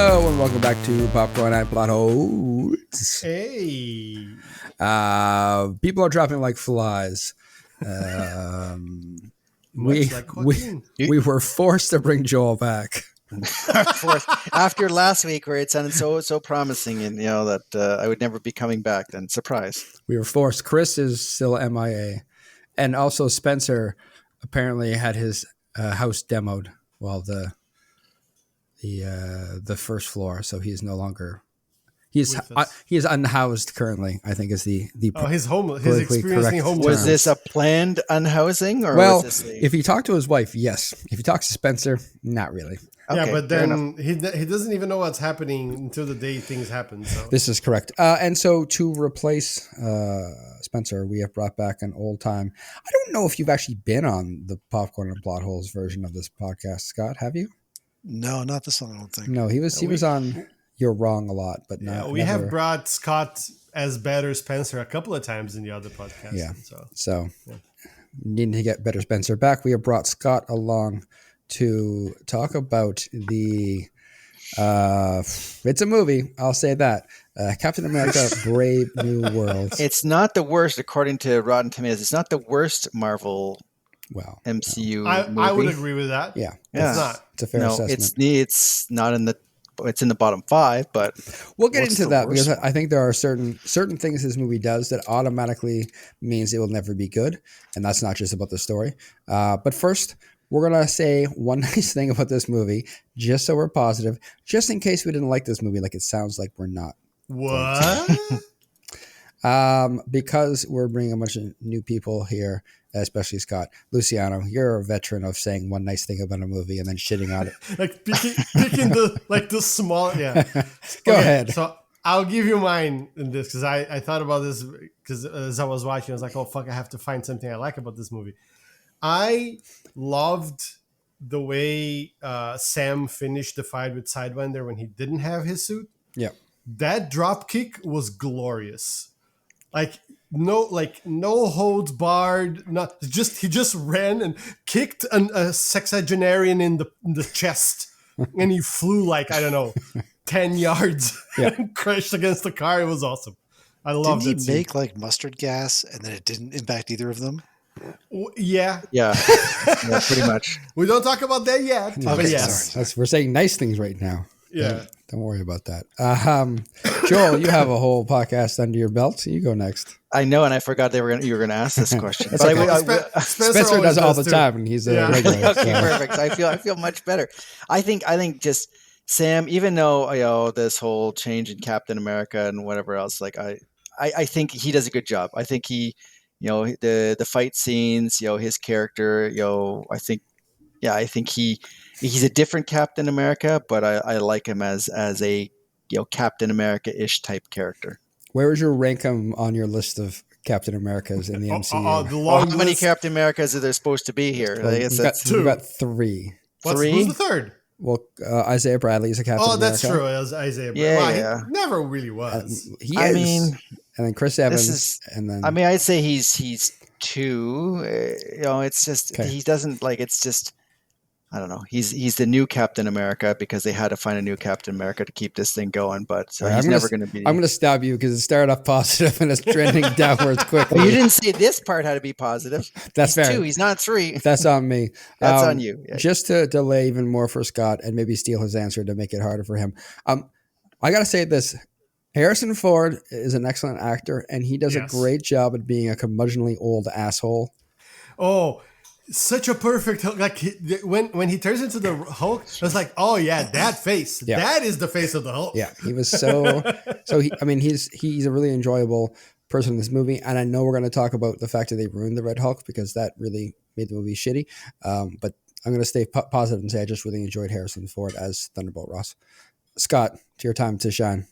Hello and welcome back to Popcorn and Plot Holes. Hey. People are dropping like flies. Much like Joaquin. We were forced to bring Joel back. After last week where it sounded so promising and that I would never be coming back, then surprise. We were forced. Chris is still MIA. And also Spencer apparently had his house demoed while the first floor, so he's no longer he is unhoused currently, I think is the his homeless, his experiencing homeless. Was this a planned unhousing, or well, was this if he talked to his wife, yes. If he talks to Spencer, not really. Yeah, Okay, but then he doesn't even know what's happening until the day things happen. So This is correct. And so to replace Spencer, we have brought back an old time. I don't know if you've actually been on the Popcorn and Plot Holes version of this podcast, Scott. Have you? No, not this one, I don't think. No, he was on You're Wrong a lot, but not. we have brought Scott as Better Spencer a couple of times in the other podcast. Yeah. So needing to get Better Spencer back, we have brought Scott along to talk about the it's a movie, I'll say that. Captain America Brave New World. It's not the worst, according to Rotten Tomatoes. It's not the worst Marvel MCU movie. I would agree with that. Yeah. It's not. It's a fair assessment. It's not in the. It's in the bottom 5, but we'll get into that because I think there are certain things this movie does that automatically means it will never be good, and that's not just about the story. But first, we're gonna say one nice thing about this movie, just so we're positive, just in case we didn't like this movie, like it sounds like we're not. What? Because we're bringing a bunch of new people here, especially Scott. Luciano, you're a veteran of saying one nice thing about a movie and then shitting on it. Like picking the small. Yeah. Go ahead. So I'll give you mine in this because I thought about this because as I was watching, I was like, oh fuck, I have to find something I like about this movie. I loved the way Sam finished the fight with Sidewinder when he didn't have his suit. Yeah. That drop kick was glorious. No holds barred. He just ran and kicked a sexagenarian in the chest, and he flew 10 yards and crashed against the car. It was awesome. I love that. Didn't he make like mustard gas and then it didn't impact either of them? Yeah, pretty much. We don't talk about that yet. No, but yes, we're saying nice things right now. Yeah. Don't worry about that. Joel, you have a whole podcast under your belt. So you go next. I know, and I forgot you were going to ask this question. But okay. Spencer does it all the time, and he's a regular. Okay, perfect. I feel much better. I think just Sam, even though this whole change in Captain America and whatever else, I think he does a good job. I think he, the fight scenes, his character, I think he's a different Captain America, but I like him as a Captain America-ish type character. Where would you rank him on your list of Captain Americas in the MCU? How many Captain Americas are there supposed to be here? Well, we've got 3. Who's the third? Well, Isaiah Bradley is a Captain America. Oh, that's true. It was Isaiah Bradley. He never really was. He is. And then Chris Evans. I'd say he's 2. It's just he doesn't it's just. I don't know. He's the new Captain America because they had to find a new Captain America to keep this thing going. But he's never going to be. I'm going to stop you because it started off positive and it's trending downwards quickly. Well, you didn't say this part had to be positive. That's fair. 2. He's not 3. That's on me. That's on you. Yeah. Just to delay even more for Scott and maybe steal his answer to make it harder for him. I got to say this. Harrison Ford is an excellent actor and he does a great job at being a curmudgeonly old asshole. Oh, such a perfect when he turns into the Hulk, it's like, oh yeah, that face. Yeah. That is the face of the Hulk. Yeah, he was so he's a really enjoyable person in this movie, and I know we're going to talk about the fact that they ruined the Red Hulk because that really made the movie shitty. But I'm going to stay positive and say I just really enjoyed Harrison Ford as Thunderbolt Ross. Scott, it's your time to shine.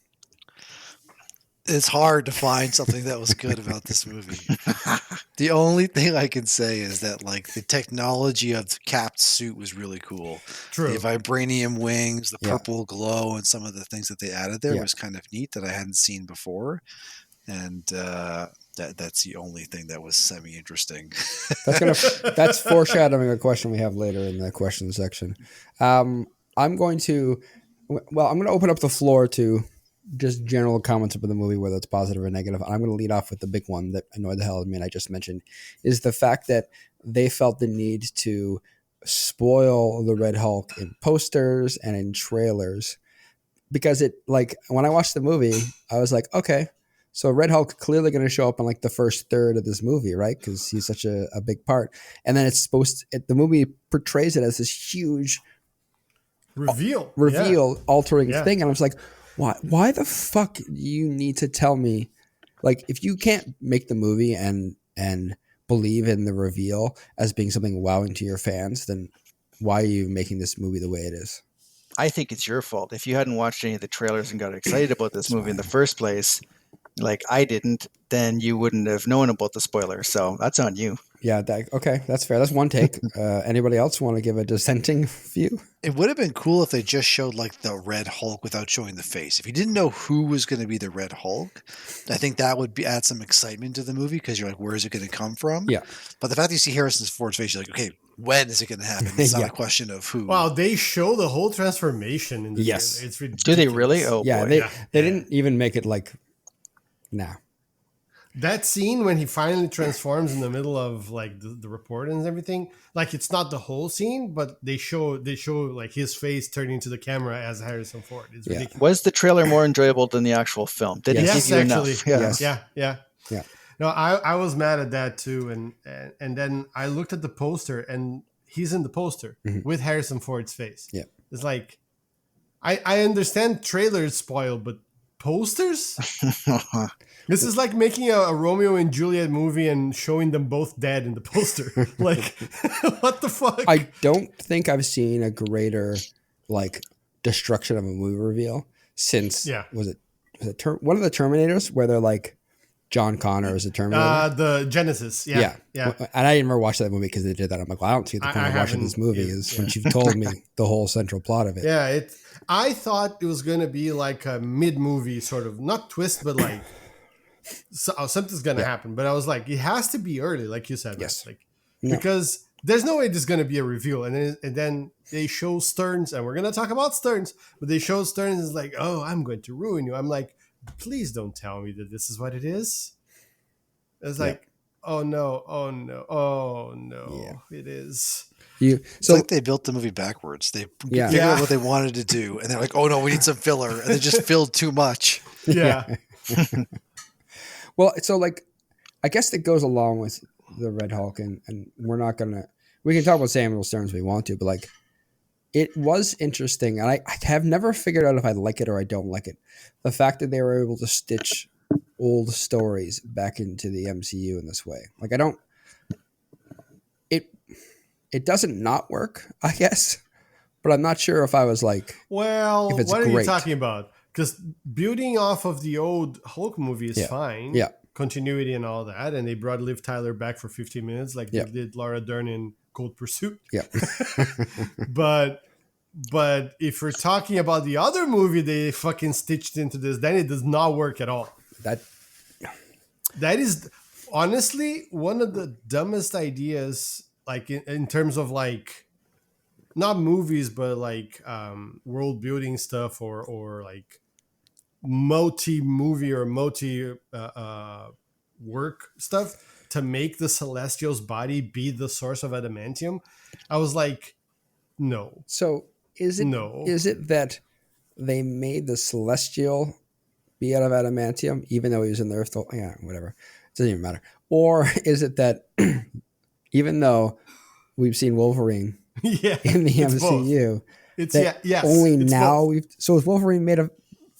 It's hard to find something that was good about this movie. The only thing I can say is that the technology of the Cap's suit was really cool. True. The vibranium wings, the purple glow, and some of the things that they added there was kind of neat that I hadn't seen before. And that's the only thing that was semi-interesting. That's foreshadowing a question we have later in the question section. I'm going to Well, I'm going to open up the floor to just general comments about the movie, whether it's positive or negative. I'm going to lead off with the big one that annoyed the hell out of me, and I just mentioned, is the fact that they felt the need to spoil the Red Hulk in posters and in trailers, because it, like, when I watched the movie, I was like, okay, so Red Hulk clearly going to show up in like the first third of this movie, right? Because he's such a big part, and then it's the movie portrays it as this huge reveal. altering Yeah. thing, and I was like, why the fuck do you need to tell me, like, if you can't make the movie and believe in the reveal as being something wowing to your fans, then why are you making this movie the way it is? I think it's your fault. If you hadn't watched any of the trailers and got excited about this movie in the first place, like I didn't, then you wouldn't have known about the spoiler. So that's on you. Yeah, okay, that's fair. That's one take. Anybody else want to give a dissenting view? It would have been cool if they just showed like the Red Hulk without showing the face. If you didn't know who was going to be the Red Hulk, I think that would add some excitement to the movie, because you're like, where is it going to come from? Yeah. But the fact that you see Harrison Ford's face, you're like, okay, when is it going to happen? It's not Yeah. a question of who. Wow, they show the whole transformation in the Yes. trailer. It's ridiculous. Do they really? Oh, Yeah, boy. they didn't even make it like, nah. That scene when he finally transforms in the middle of like the report and everything, like it's not the whole scene, but they show like his face turning to the camera as Harrison Ford. It's Yeah. ridiculous. Was the trailer more enjoyable than the actual film? Did Yes. it Yes, give you actually. enough? Yeah. Yes. Yeah. Yeah. No, I was mad at that too, and then I looked at the poster, and he's in the poster with Harrison Ford's face. Yeah. It's like, I understand trailers spoil, but posters? This is like making a Romeo and Juliet movie and showing them both dead in the poster. Like, what the fuck? I don't think I've seen a greater like destruction of a movie reveal since was it one of the Terminators, where they're like John Connor is a Terminator. The Genesis. Yeah. And I didn't ever watch that movie because they did that. I'm like, well, I don't see the point of watching this movie is when you've told me the whole central plot of it. Yeah, I thought it was going to be like a mid-movie sort of, not twist, but like something's going to happen. But I was like, it has to be early, like you said. Yes. Right? Like, because there's no way there's going to be a reveal. And then they show Stearns, and we're going to talk about Stearns, but they show Stearns is like, oh, I'm going to ruin you. I'm like, please don't tell me that this is what it is. It's like, oh no, it is. It's like they built the movie backwards. They figured out what they wanted to do, and they're like, oh no, we need some filler, and they just filled too much. Yeah. Well, so like, I guess that goes along with the Red Hulk, and we can talk about Samuel Stearns if we want to, but like, it was interesting, and I have never figured out if I like it or I don't like it. The fact that they were able to stitch old stories back into the MCU in this way. Like, I don't, it doesn't not work, I guess, but I'm not sure if I was like, well, if it's what are great. you talking about? Because building off of the old Hulk movie is fine. Yeah. Continuity and all that. And they brought Liv Tyler back for 15 minutes like they did Laura Dern in Cold Pursuit. Yeah. But if we're talking about the other movie they fucking stitched into this, then it does not work at all. That is honestly one of the dumbest ideas, like in terms of like, not movies, but like world building stuff or like multi-movie or multi-work stuff to make the Celestial's body be the source of adamantium. I was like, no. So is it that they made the Celestial be out of adamantium, even though he was in the Earth? Yeah, whatever. It doesn't even matter. Or is it that even though we've seen Wolverine in the MCU, so is Wolverine made of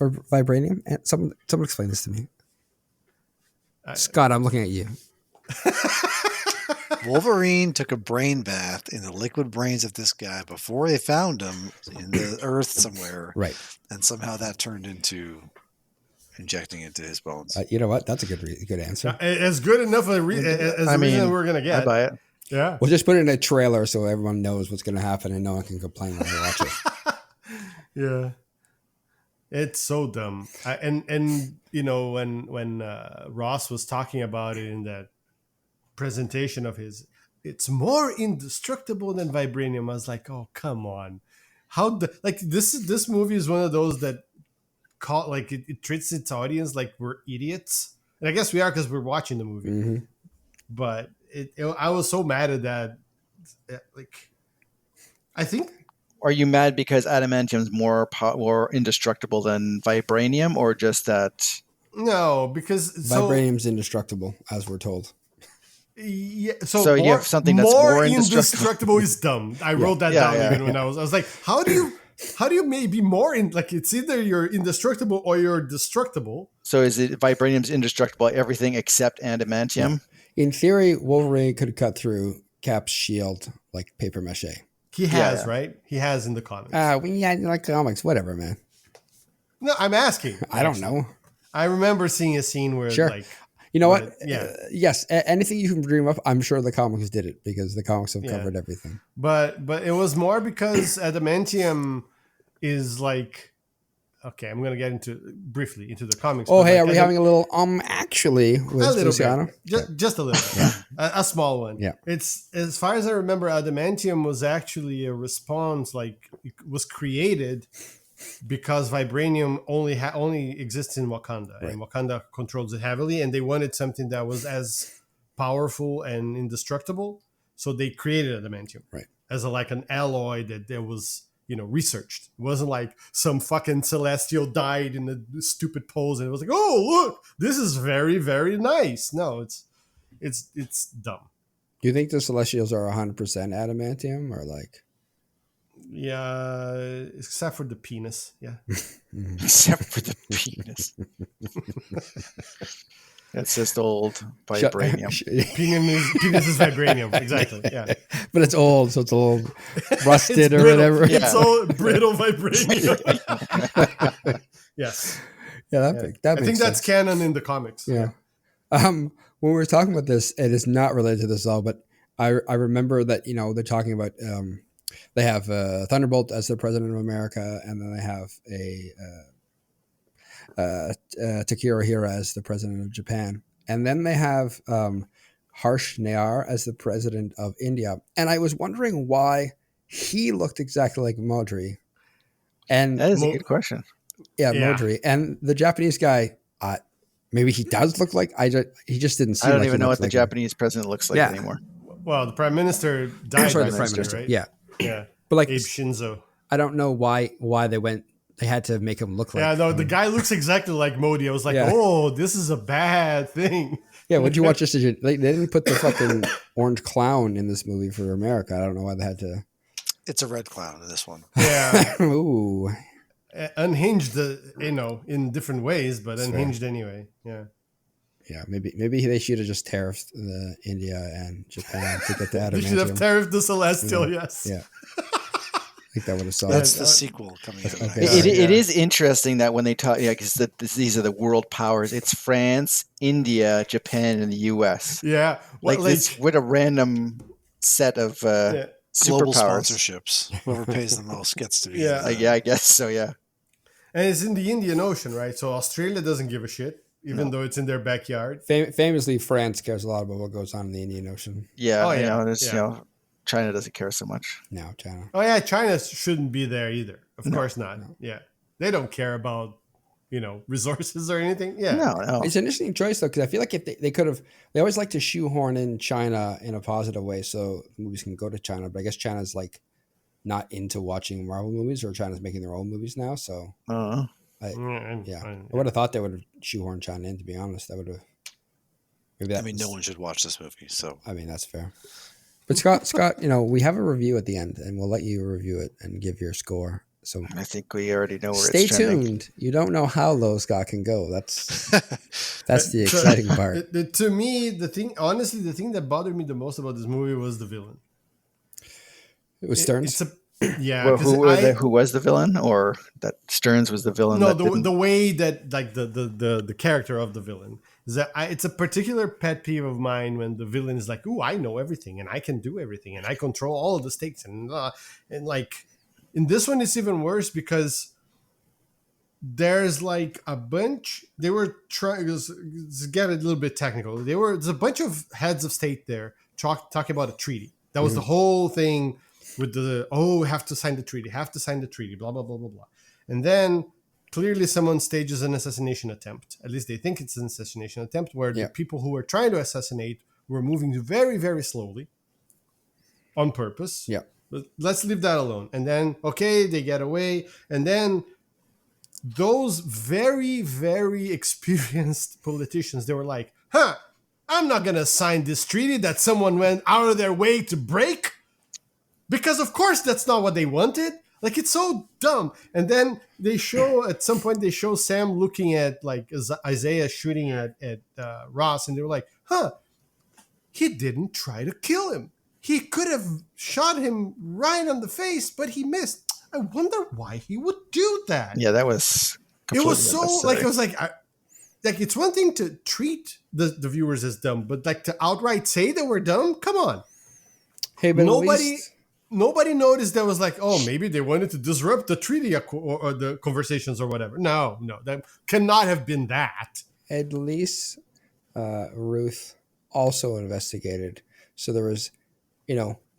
vibranium? And someone explain this to me. Scott, I'm looking at you. Wolverine took a brain bath in the liquid brains of this guy before they found him in the earth somewhere. Right. And somehow that turned into injecting into his bones. You know what? That's a good answer. As good enough as the reason we're going to get. I buy it. Yeah. We'll just put it in a trailer so everyone knows what's going to happen and no one can complain when they watch it. Yeah. It's so dumb. And you know, when Ross was talking about it in that presentation of his, it's more indestructible than vibranium. I was like, oh, come on. this movie is one of those that it treats its audience like we're idiots, and I guess we are because we're watching the movie. Mm-hmm. But I was so mad at that. Like, I think. Are you mad because adamantium's more indestructible than vibranium, or just that? No, because vibranium's indestructible, as we're told. Yeah, so you have something that's more indestructible is dumb. I wrote that down even when I was like, how do you maybe more in like it's either you're indestructible or you're destructible. So is it vibranium's indestructible everything except adamantium? Yeah. In theory, Wolverine could cut through Cap's shield like paper mache. He has, right? He has in the comics. Like comics, whatever, man. No, I'm asking. I don't know. I remember seeing a scene where like you know what? Yes, anything you can dream of, I'm sure the comics did it because the comics have covered everything. But it was more because adamantium is like, okay, I'm gonna get briefly into the comics. Oh, hey, are we having a little actually with Luciano? Just a little bit. A small one. Yeah. It's, as far as I remember, adamantium was actually a response, like it was created because vibranium only exists in Wakanda, and Wakanda controls it heavily, and they wanted something that was as powerful and indestructible, so they created adamantium as like an alloy that was researched. It wasn't like some fucking celestial died in a stupid pose and it was like, oh look, this is very, very nice. No, it's dumb. Do you think the Celestials are 100% adamantium or like? Yeah, except for the penis. Yeah. Except for the penis. That's just old vibranium. Penis is vibranium. Exactly. Yeah. But it's old, so it's old, rusted or whatever. It's old, brittle vibranium. Yes. Yeah, that makes I think that's sense. canon in the comics. Yeah. When we were talking about this, it is not related to this at all, but I remember that, they're talking about they have Thunderbolt as the president of America, and then they have Takehiro Hira as the president of Japan. And then they have Harsh Nayar as the president of India. And I was wondering why he looked exactly like Modri. And that is a good question. Yeah, Modri. And the Japanese guy, maybe he does look like, he just didn't seem I don't like even know what the like Japanese president looks like anymore. Well, the prime minister died. Sorry, the prime minister, right? Yeah. Yeah. But like Abe Shinzo. I don't know why they had to make him look like. Yeah, no, the guy looks exactly like Modi. I was like, oh, this is a bad thing. Yeah, would you watch this? They didn't put the fucking orange clown in this movie for America. I don't know why they had to. It's a red clown in this one. Yeah. Ooh. Unhinged, in different ways, but unhinged anyway. Yeah. Yeah, maybe they should have just tariffed India and Japan to get the adamantium. They should have tariffed the Celestial, yes. Yeah. I think that would have solved. That's the sequel coming out. Okay. It is interesting that when they talk, because these are the world powers. It's France, India, Japan, and the U.S. Yeah, what a random set of global superpowers. sponsorships. Whoever pays the most gets to be. Yeah, I guess so. Yeah, and it's in the Indian Ocean, right? So Australia doesn't give a shit, even though it's in their backyard. Famously, France cares a lot about what goes on in the Indian Ocean. Yeah, China doesn't care so much. No, China. Oh yeah, China shouldn't be there either. Of course not. No. Yeah, they don't care about resources or anything. Yeah, no. It's an interesting choice though, because I feel like if they could have, they always like to shoehorn in China in a positive way, so movies can go to China. But I guess China's like not into watching Marvel movies, or China's making their own movies now. So I would have thought they would have shoehorned China in. To be honest, that would have. No one should watch this movie. So I mean, that's fair. But Scott, we have a review at the end, and we'll let you review it and give your score. So I think we already know where stay it's trending. tuned. You don't know how low Scott can go. That's the exciting part. To me, the thing that bothered me the most about this movie was the villain. It was Stearns. Well, who was the villain, or that Stearns was the villain? No, the way that like the character of the villain is that it's a particular pet peeve of mine when the villain is like, "Ooh, I know everything and I can do everything and I control all of the stakes," and like in this one it's even worse because there's like a bunch. They were trying to get a little bit technical. There's a bunch of heads of state there talking about a treaty. That was the whole thing. with the have to sign the treaty, blah blah blah blah blah, and then clearly someone stages an assassination attempt. At least they think it's an assassination attempt, where the people who were trying to assassinate were moving very very slowly on purpose. Yeah. But let's leave that alone. And then they get away, and then those very very experienced politicians, they were like, I'm not gonna sign this treaty that someone went out of their way to break, because of course that's not what they wanted. Like, it's so dumb. And then at some point they show Sam looking at like Isaiah shooting at Ross, and they were like, he didn't try to kill him. He could have shot him right on the face, but he missed. I wonder why he would do that. Yeah, that was. It was so like, it was like, it's one thing to treat the viewers as dumb, but like to outright say that we're dumb. Come on. Hey, but nobody noticed that was like, maybe they wanted to disrupt the treaty or the conversations or whatever. No, that cannot have been that. At least Ruth also investigated. So there was,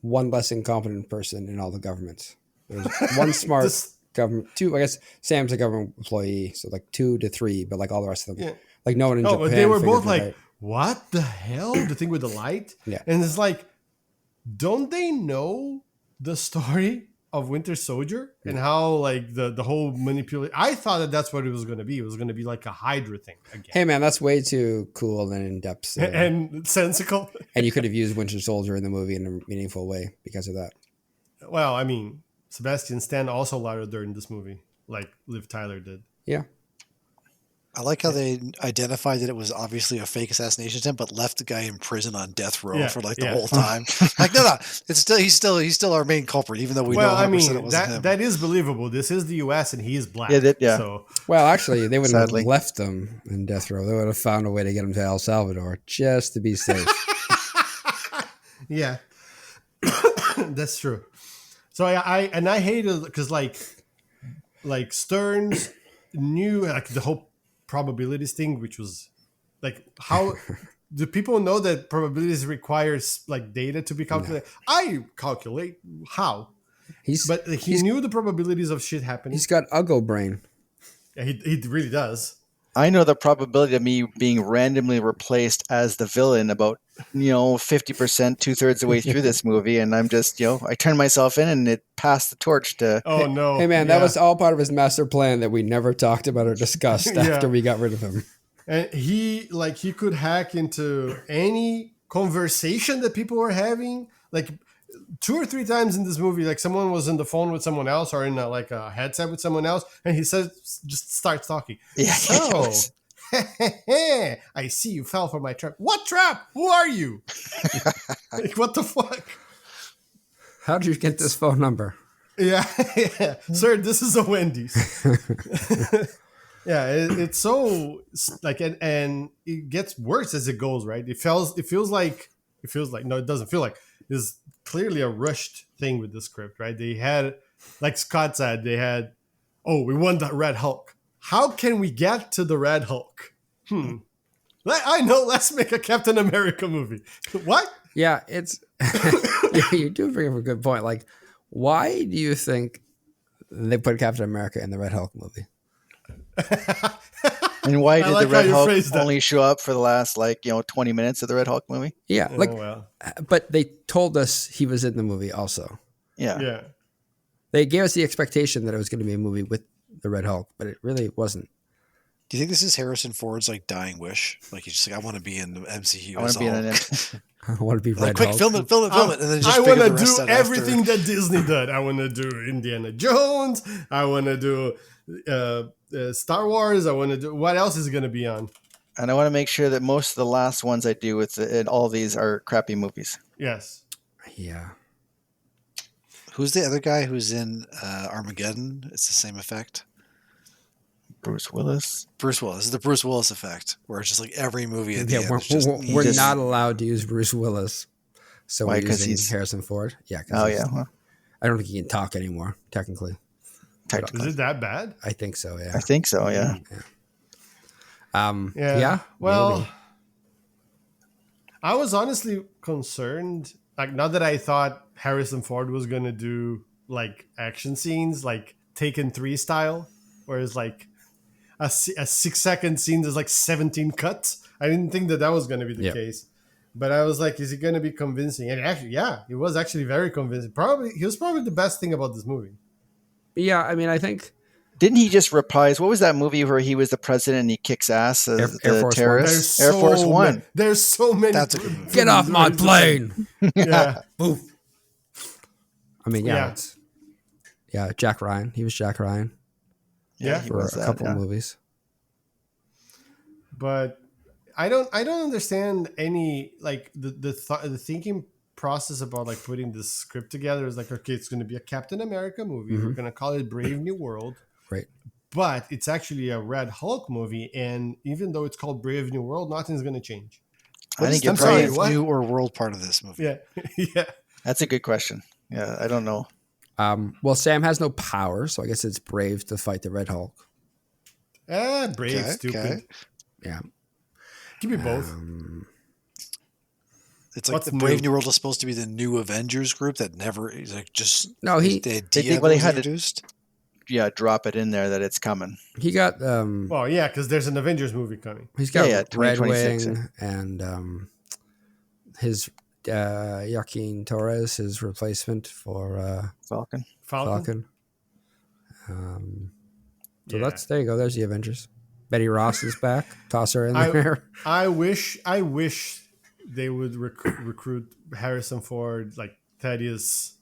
one less incompetent person in all the governments. There was one smart government, two, I guess Sam's a government employee, so like 2 to 3, but like all the rest of them, like no one in Japan. But they were both figured it like, out. what the hell? The thing with the light? Yeah. And it's like, don't they know the story of Winter Soldier and how like the whole manipulation? I thought that's what it was going to be. It was going to be like a Hydra thing again. Hey man, that's way too cool and in depth, and sensical. And you could have used Winter Soldier in the movie in a meaningful way because of that. Well, I mean, Sebastian Stan also lauded during this movie, like Liv Tyler did. Yeah. I like how they identified that it was obviously a fake assassination attempt, but left the guy in prison on death row for like the whole time. Like, no, he's still our main culprit, even though we know 100% it wasn't him. That is believable. This is the U.S. and he is black. Yeah. So. Well, actually, they wouldn't have left them in death row. They would have found a way to get him to El Salvador just to be safe. Yeah, that's true. So I hated because like Stearns knew like the whole probabilities thing, which was like, how do people know that probabilities requires like data to be calculated? No. I calculate how. He knew the probabilities of shit happening. He's got Uggo brain. Yeah, he really does. I know the probability of me being randomly replaced as the villain about 50%, 2/3 of the way through this movie, and I'm just I turn myself in and it passed the torch to. Oh no! Hey man, that was all part of his master plan that we never talked about or discussed after we got rid of him. And he could hack into any conversation that people were having, like 2 or 3 times in this movie, like someone was on the phone with someone else or in a headset with someone else, and he just starts talking. Yeah. So, I see you fell for my trap. What trap? Who are you? Like, what the fuck? How did you get this phone number? Yeah. Sir, this is a Wendy's. Yeah, it's so like, and it gets worse as it goes, right? It feels like no, it doesn't feel like. There's clearly a rushed thing with the script, right? They had, like Scott said, we won the Red Hulk. How can we get to the Red Hulk? I know, let's make a Captain America movie. What? Yeah, it's you do bring up a good point. Like, why do you think they put Captain America in the Red Hulk movie? And why did the Red Hulk only show up for the last 20 minutes of the Red Hulk movie? Yeah, but they told us he was in the movie also. Yeah. They gave us the expectation that it was going to be a movie with the Red Hulk, but it really wasn't. Do you think this is Harrison Ford's dying wish? Like, he's just like, I want to be in the MCU. I want to be in an I want to be Red quick, Hulk. film it, and then just I want to do everything that Disney did. I want to do Indiana Jones. I want to do Star Wars. I want to do, what else is it going to be on? And I want to make sure that most of the last ones I do in all these are crappy movies. Yes. Yeah. Who's the other guy who's in Armageddon? It's the same effect. Bruce Willis. This is the Bruce Willis effect, where it's just like every movie at the end. We're not allowed to use Bruce Willis, so we're using Harrison Ford. Yeah. Well, I don't think he can talk anymore, technically. Is it that bad? I think so. Yeah. I think so. Yeah. Yeah. Well, maybe. I was honestly concerned like not that I thought Harrison Ford was gonna do like action scenes like Taken 3 style, where it's like a 6-second scene there's like 17 cuts. I didn't think that was gonna be the case, but I was like, is he gonna be convincing? And actually, yeah, he was actually very convincing. He was probably the best thing about this movie. Yeah, I mean, I think. Didn't he just reprise? What was that movie where he was the president and he kicks ass as Air the Force terrorist? One. Air Force One. There's so many. That's a good movie. Get off my plane! Yeah. I mean, yeah, Jack Ryan. He was Jack Ryan. Yeah, for a couple movies. But I don't understand any like the thinking process about like putting this script together. Is like, okay, it's going to be a Captain America movie. We're going to call it Brave New World. Right. But it's actually a Red Hulk movie, and even though it's called Brave New World, nothing's going to change. I think it's you're Brave New or World part of this movie. Yeah, yeah. That's a good question. Yeah, I don't know. Well, Sam has no power, so I guess it's brave to fight the Red Hulk. Brave, stupid. Okay. Yeah. Give me both. It's like the Brave New World is supposed to be the new Avengers group that never like just no he they had introduced. Drop it in there that it's coming. He got well, yeah, because there's an Avengers movie coming. He's got Red Wing and his Joaquin Torres, his replacement for Falcon. So there you go. There's the Avengers. Betty Ross is back. Toss her in there. I wish they would recruit Harrison Ford, like Thaddeus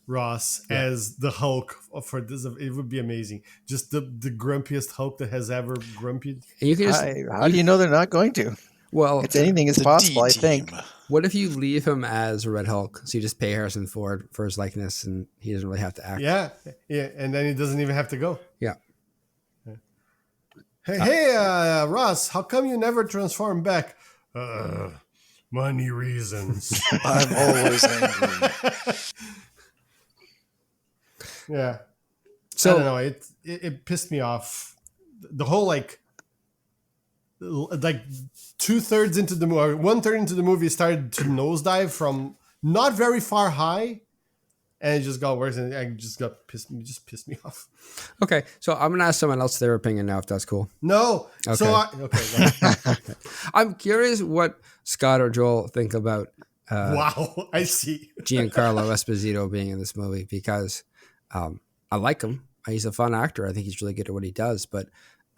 Ross, as the Hulk for this. It would be amazing. Just the grumpiest Hulk that has ever grumpied. And you can how do you know they're not going to? Well, it's anything is possible, I think. What if you leave him as Red Hulk? So you just pay Harrison Ford for his likeness, and he doesn't really have to act. Yeah, and then he doesn't even have to go. Yeah. Hey, Ross, how come you never transform back? Money reasons. I'm always angry. Yeah. So I don't know. It pissed me off. The whole like 2/3 into the movie, or 1/3 into the movie, started to nosedive from not very far high, and it just got worse, and I just pissed me off. Okay, so I'm gonna ask someone else their opinion now, if that's cool. No. Okay. So I'm curious what Scott or Joel think about. Wow, I see. Giancarlo Esposito being in this movie, because I like him. He's a fun actor. I think he's really good at what he does. But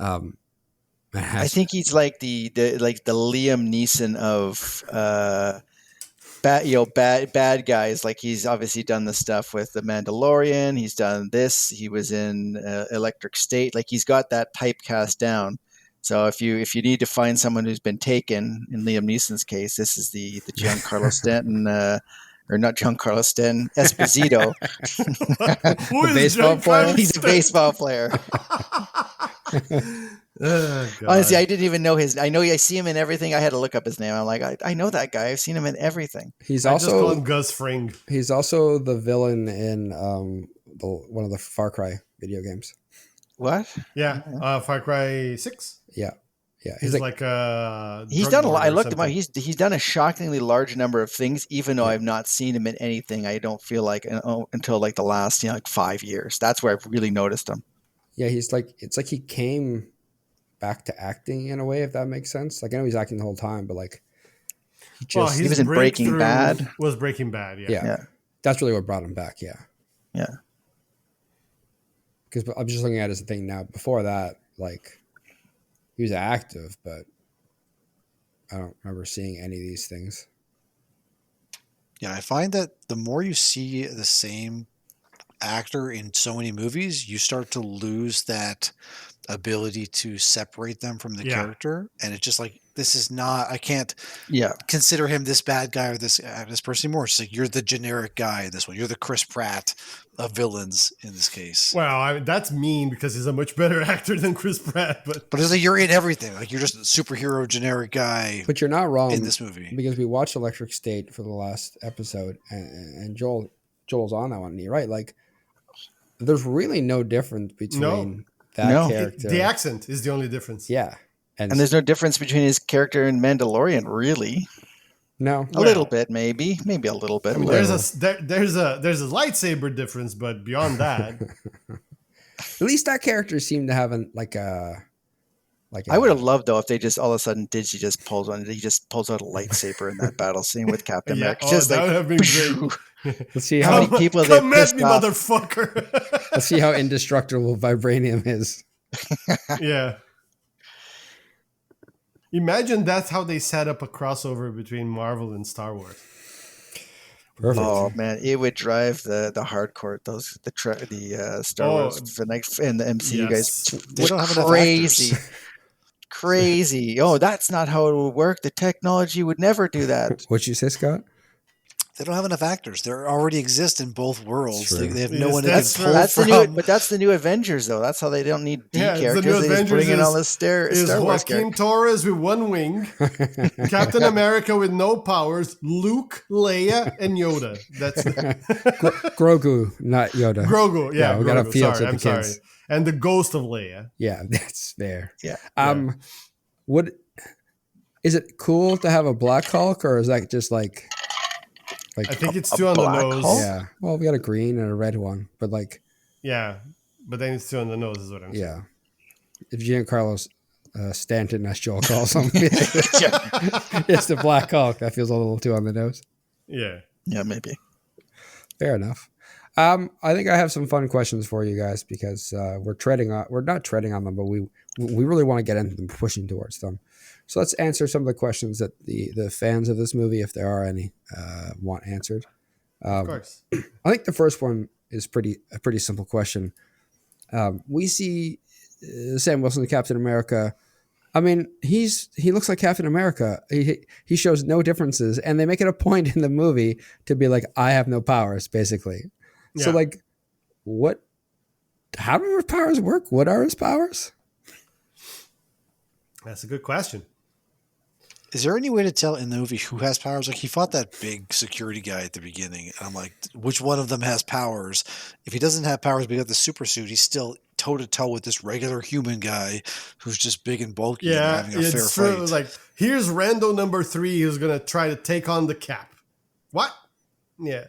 I think he's like the Liam Neeson of bad guys. Like, he's obviously done the stuff with The Mandalorian. He's done this. He was in Electric State. Like, he's got that typecast down. So if you need to find someone who's been taken, in Liam Neeson's case, this is the Giancarlo Stanton, or not Giancarlo Stanton, Esposito. The baseball player? He's a baseball player. Honestly, I didn't even know his. I see him in everything. I had to look up his name. I'm like, I know that guy. I've seen him in everything. He's I just call also him Gus Fring. He's also the villain in one of the Far Cry video games. What? Yeah, Far Cry 6. Yeah. He's like he's done a lot. I looked him up. He's done a shockingly large number of things, even though I've not seen him in anything. I don't feel like until like the last 5 years. That's where I've really noticed him. Yeah, it's like he came back to acting in a way, if that makes sense. Like, I know he's acting the whole time, but like he was in Breaking Bad. Was Breaking Bad? Yeah. That's really what brought him back. Yeah. Because I'm just looking at his thing now. Before that, like, he was active, but I don't remember seeing any of these things. Yeah, I find that the more you see the same actor in so many movies, you start to lose that ability to separate them from the character. And it's just like, this is not, I can't consider him this bad guy or this person anymore. It's like, you're the generic guy in this one. You're the Chris Pratt of villains in this case. Well, that's mean, because he's a much better actor than Chris Pratt. But it's like, you're in everything. Like, you're just a superhero generic guy. But you're not wrong in this movie, because we watched Electric State for the last episode, and Joel's on that one. And you're right. Like, there's really no difference between that character. The accent is the only difference. Yeah. And there's no difference between his character in Mandalorian, really. No, A little bit, maybe a little bit. I mean, there's a lightsaber difference, but beyond that, at least that character seemed to have I would have loved though if they just all of a sudden he just pulls out a lightsaber in that battle scene with Captain America. Just that would have been great. Let's see how many people they come at pissed me, off. motherfucker. Let's see how indestructible vibranium is. Yeah. Imagine that's how they set up a crossover between Marvel and Star Wars. Perfect. Oh man, it would drive the hardcore the Star Wars and the MCU guys. They don't have enough crazy, actors. crazy. Oh, that's not how it would work. The technology would never do that. What'd you say, Scott? They don't have enough actors. They already exist in both worlds. They have no Yes, one they can that's pull That's from. but that's the new Avengers though. That's how they don't need D Yeah, the characters. new They just Avengers bring in all this Star Wars Joaquin characters. Torres with one wing, Captain America with no powers, Luke, Leia, and Yoda. That's Grogu, not Yoda. Grogu. Yeah, we got to Grogu. appeal Sorry, to the I'm kids. sorry. And the ghost of Leia. Yeah, that's fair. Yeah. Is it cool to have a Black Hulk, or is that just like I think it's too on the Black nose. Hulk? yeah? Well, we got a green and a red one, but like, Yeah, but then it's too on the nose, is what I'm saying. yeah. If Giancarlo Stanton, as Joel calls him, it's the Black Hulk. That feels a little too on the nose. Yeah. Yeah, maybe. Fair enough. I think I have some fun questions for you guys because we're not treading on them, but we really want to get into them, pushing towards them. So let's answer some of the questions that the fans of this movie, if there are any, want answered. Of course. I think the first one is a pretty simple question. We see Sam Wilson, Captain America. I mean, he looks like Captain America. He shows no differences, and they make it a point in the movie to be like, I have no powers, basically. Yeah. So like, how do his powers work? What are his powers? That's a good question. Is there any way to tell in the movie who has powers? Like he fought that big security guy at the beginning, and I'm like, which one of them has powers? If he doesn't have powers, but he got the super suit, he's still toe to toe with this regular human guy who's just big and bulky and having a fair it's true. fight. Like, here's Rando number 3 who's gonna try to take on the Cap. What? Yeah.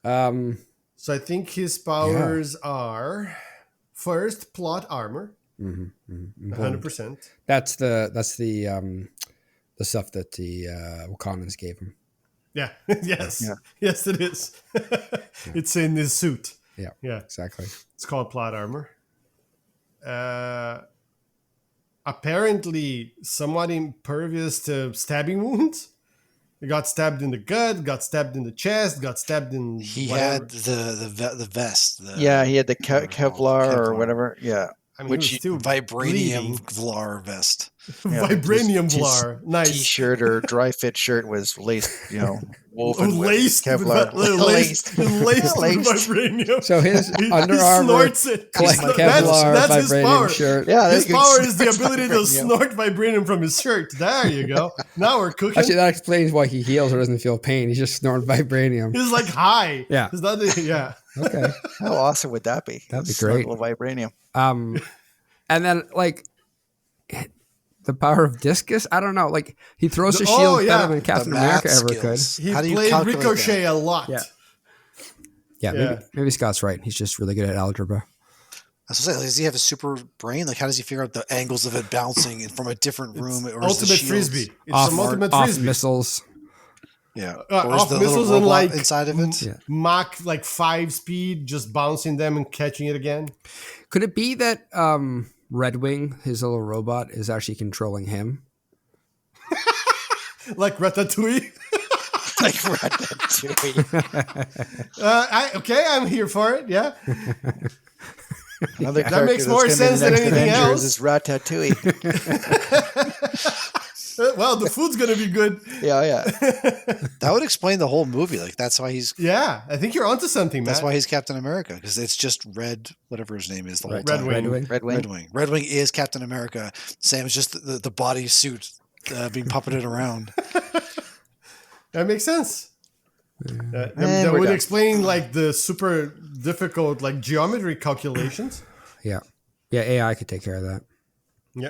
So I think his powers are first plot armor, 100%. That's the stuff that the Wakandans gave him. Yeah. Yes. Yeah. Yes, it is. It's in his suit. Yeah. Yeah. Exactly. It's called plot armor. Apparently, somewhat impervious to stabbing wounds. He got stabbed in the gut, got stabbed in the chest, got stabbed in. He whatever. had the vest. Yeah, he had the Kevlar or Kevlar. whatever. Yeah. I mean, which he was still Vibranium bleeding. Vlar vest. Yeah, Vibranium his Vlar. Nice. T-shirt or dry fit shirt was laced, woven Laced with Kevlar. laced with Laced. vibranium. So his He Under Armour snorts it. Kevlar That's his vibranium power. shirt. Yeah, His that's power good. is the ability to Vibranium. snort vibranium from his shirt. There you go. Now we're cooking. Actually, that explains why he heals or doesn't feel pain. He's just snorting vibranium. He's like high. Yeah. It's not yeah. Okay. How awesome would that be? That'd be Snort great. little vibranium. And then like the power of discus. I don't know. Like he throws his Oh, shield yeah. better than Captain America ever could. He How do you played calculate Ricochet that? a lot. Yeah. Yeah. Maybe Scott's right. He's just really good at algebra. I was saying, does he have a super brain? Like, how does he figure out the angles of it bouncing from a different room? Or is the Ultimate shield- frisbee. It's Off, some ultimate off frisbee. missiles. Yeah. Or is Off the little missiles and robot like inside of it? Yeah. Mach like 5 speed, just bouncing them and catching it again. Could it be that Red Wing, his little robot, is actually controlling him? Like Ratatouille. Like Ratatouille. I'm here for it. Yeah. Another That makes character more that's gonna be sense the than next anything Avengers else. Is Ratatouille. Well, the food's gonna be good. yeah. That would explain the whole movie. Like, that's why he's Yeah, I think you're onto something, man. that's why he's Captain America, because it's just Red, whatever his name is, the whole Right. time. Red Wing. Red Wing. Red Wing. Red Wing is Captain America. Sam is just the body suit being puppeted around. That makes sense. That we're would done. explain like the super difficult like geometry calculations. Yeah. Yeah, AI could take care of that. Yeah.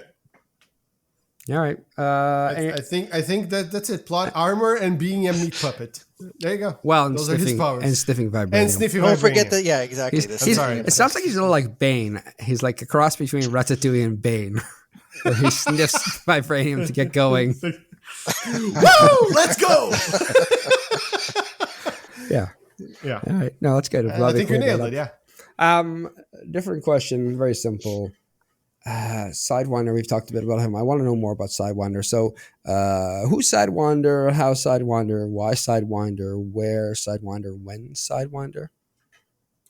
All right. I think that's it. Plot armor and being a meat puppet. There you go. Well, those are his powers. And sniffing vibranium. And sniffing Don't vibranium. forget that. Yeah, exactly. It sounds like he's a little like Bane. He's like a cross between Ratatouille and Bane, where he sniffs vibranium to get going. Woo! Let's go. Yeah. Yeah. All right. No, that's good. I think you nailed it. Yeah. Different question. Very simple. Sidewinder, we've talked a bit about him. I want to know more about Sidewinder. So, who's Sidewinder? How Sidewinder? Why Sidewinder? Where Sidewinder? When Sidewinder?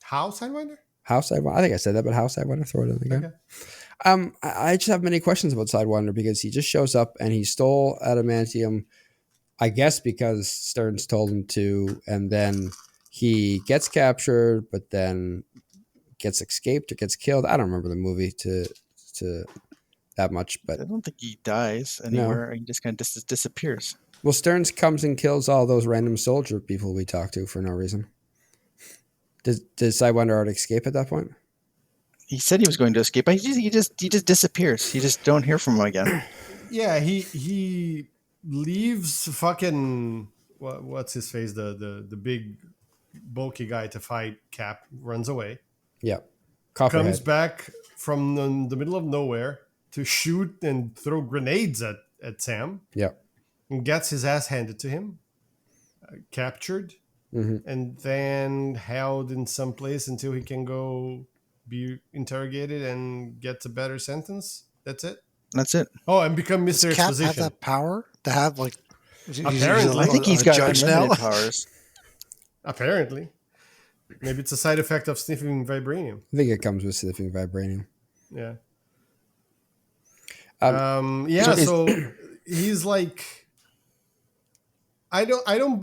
How Sidewinder? How Sidewinder? I think I said that, but how Sidewinder? Throw it in again. Okay. I just have many questions about Sidewinder because he just shows up and he stole adamantium, I guess because Stearns told him to, and then he gets captured, but then gets escaped or gets killed. I don't remember the movie to that much, but I don't think he dies anywhere. No. He just kind of disappears. Well, Stearns comes and kills all those random soldier people we talked to for no reason. Did Sidewinder already escape at that point? He said he was going to escape, but he just disappears. You just don't hear from him again. Yeah, he leaves fucking what's his face, the big bulky guy to fight Cap, runs away. Yeah. Comes back from the middle of nowhere to shoot and throw grenades at Sam. Yeah. And gets his ass handed to him. Captured. Mm-hmm. And then held in some place until he can go be interrogated and gets a better sentence. That's it. That's it. Oh, and become Mr. Does Cap Exposition. have that power to have like? Apparently, I think he's got unlimited powers. Apparently. Maybe it's a side effect of sniffing vibranium. I think it comes with sniffing vibranium. Yeah. So he's like, I don't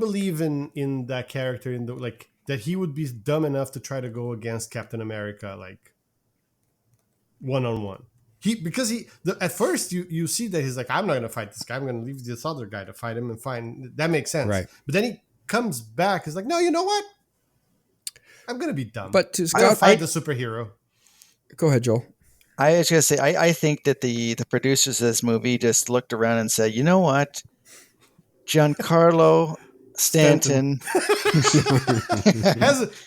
believe in that character in the like that he would be dumb enough to try to go against Captain America like one-on-one. At first you see that he's like, I'm not gonna fight this guy. I'm gonna leave this other guy to fight him and find that makes sense. Right. But then he comes back. He's like, no, you know what? I'm gonna be dumb. But to Scott, fight the superhero. Go ahead, Joel. I was gonna say I think that the producers of this movie just looked around and said, you know what, Giancarlo Stanton.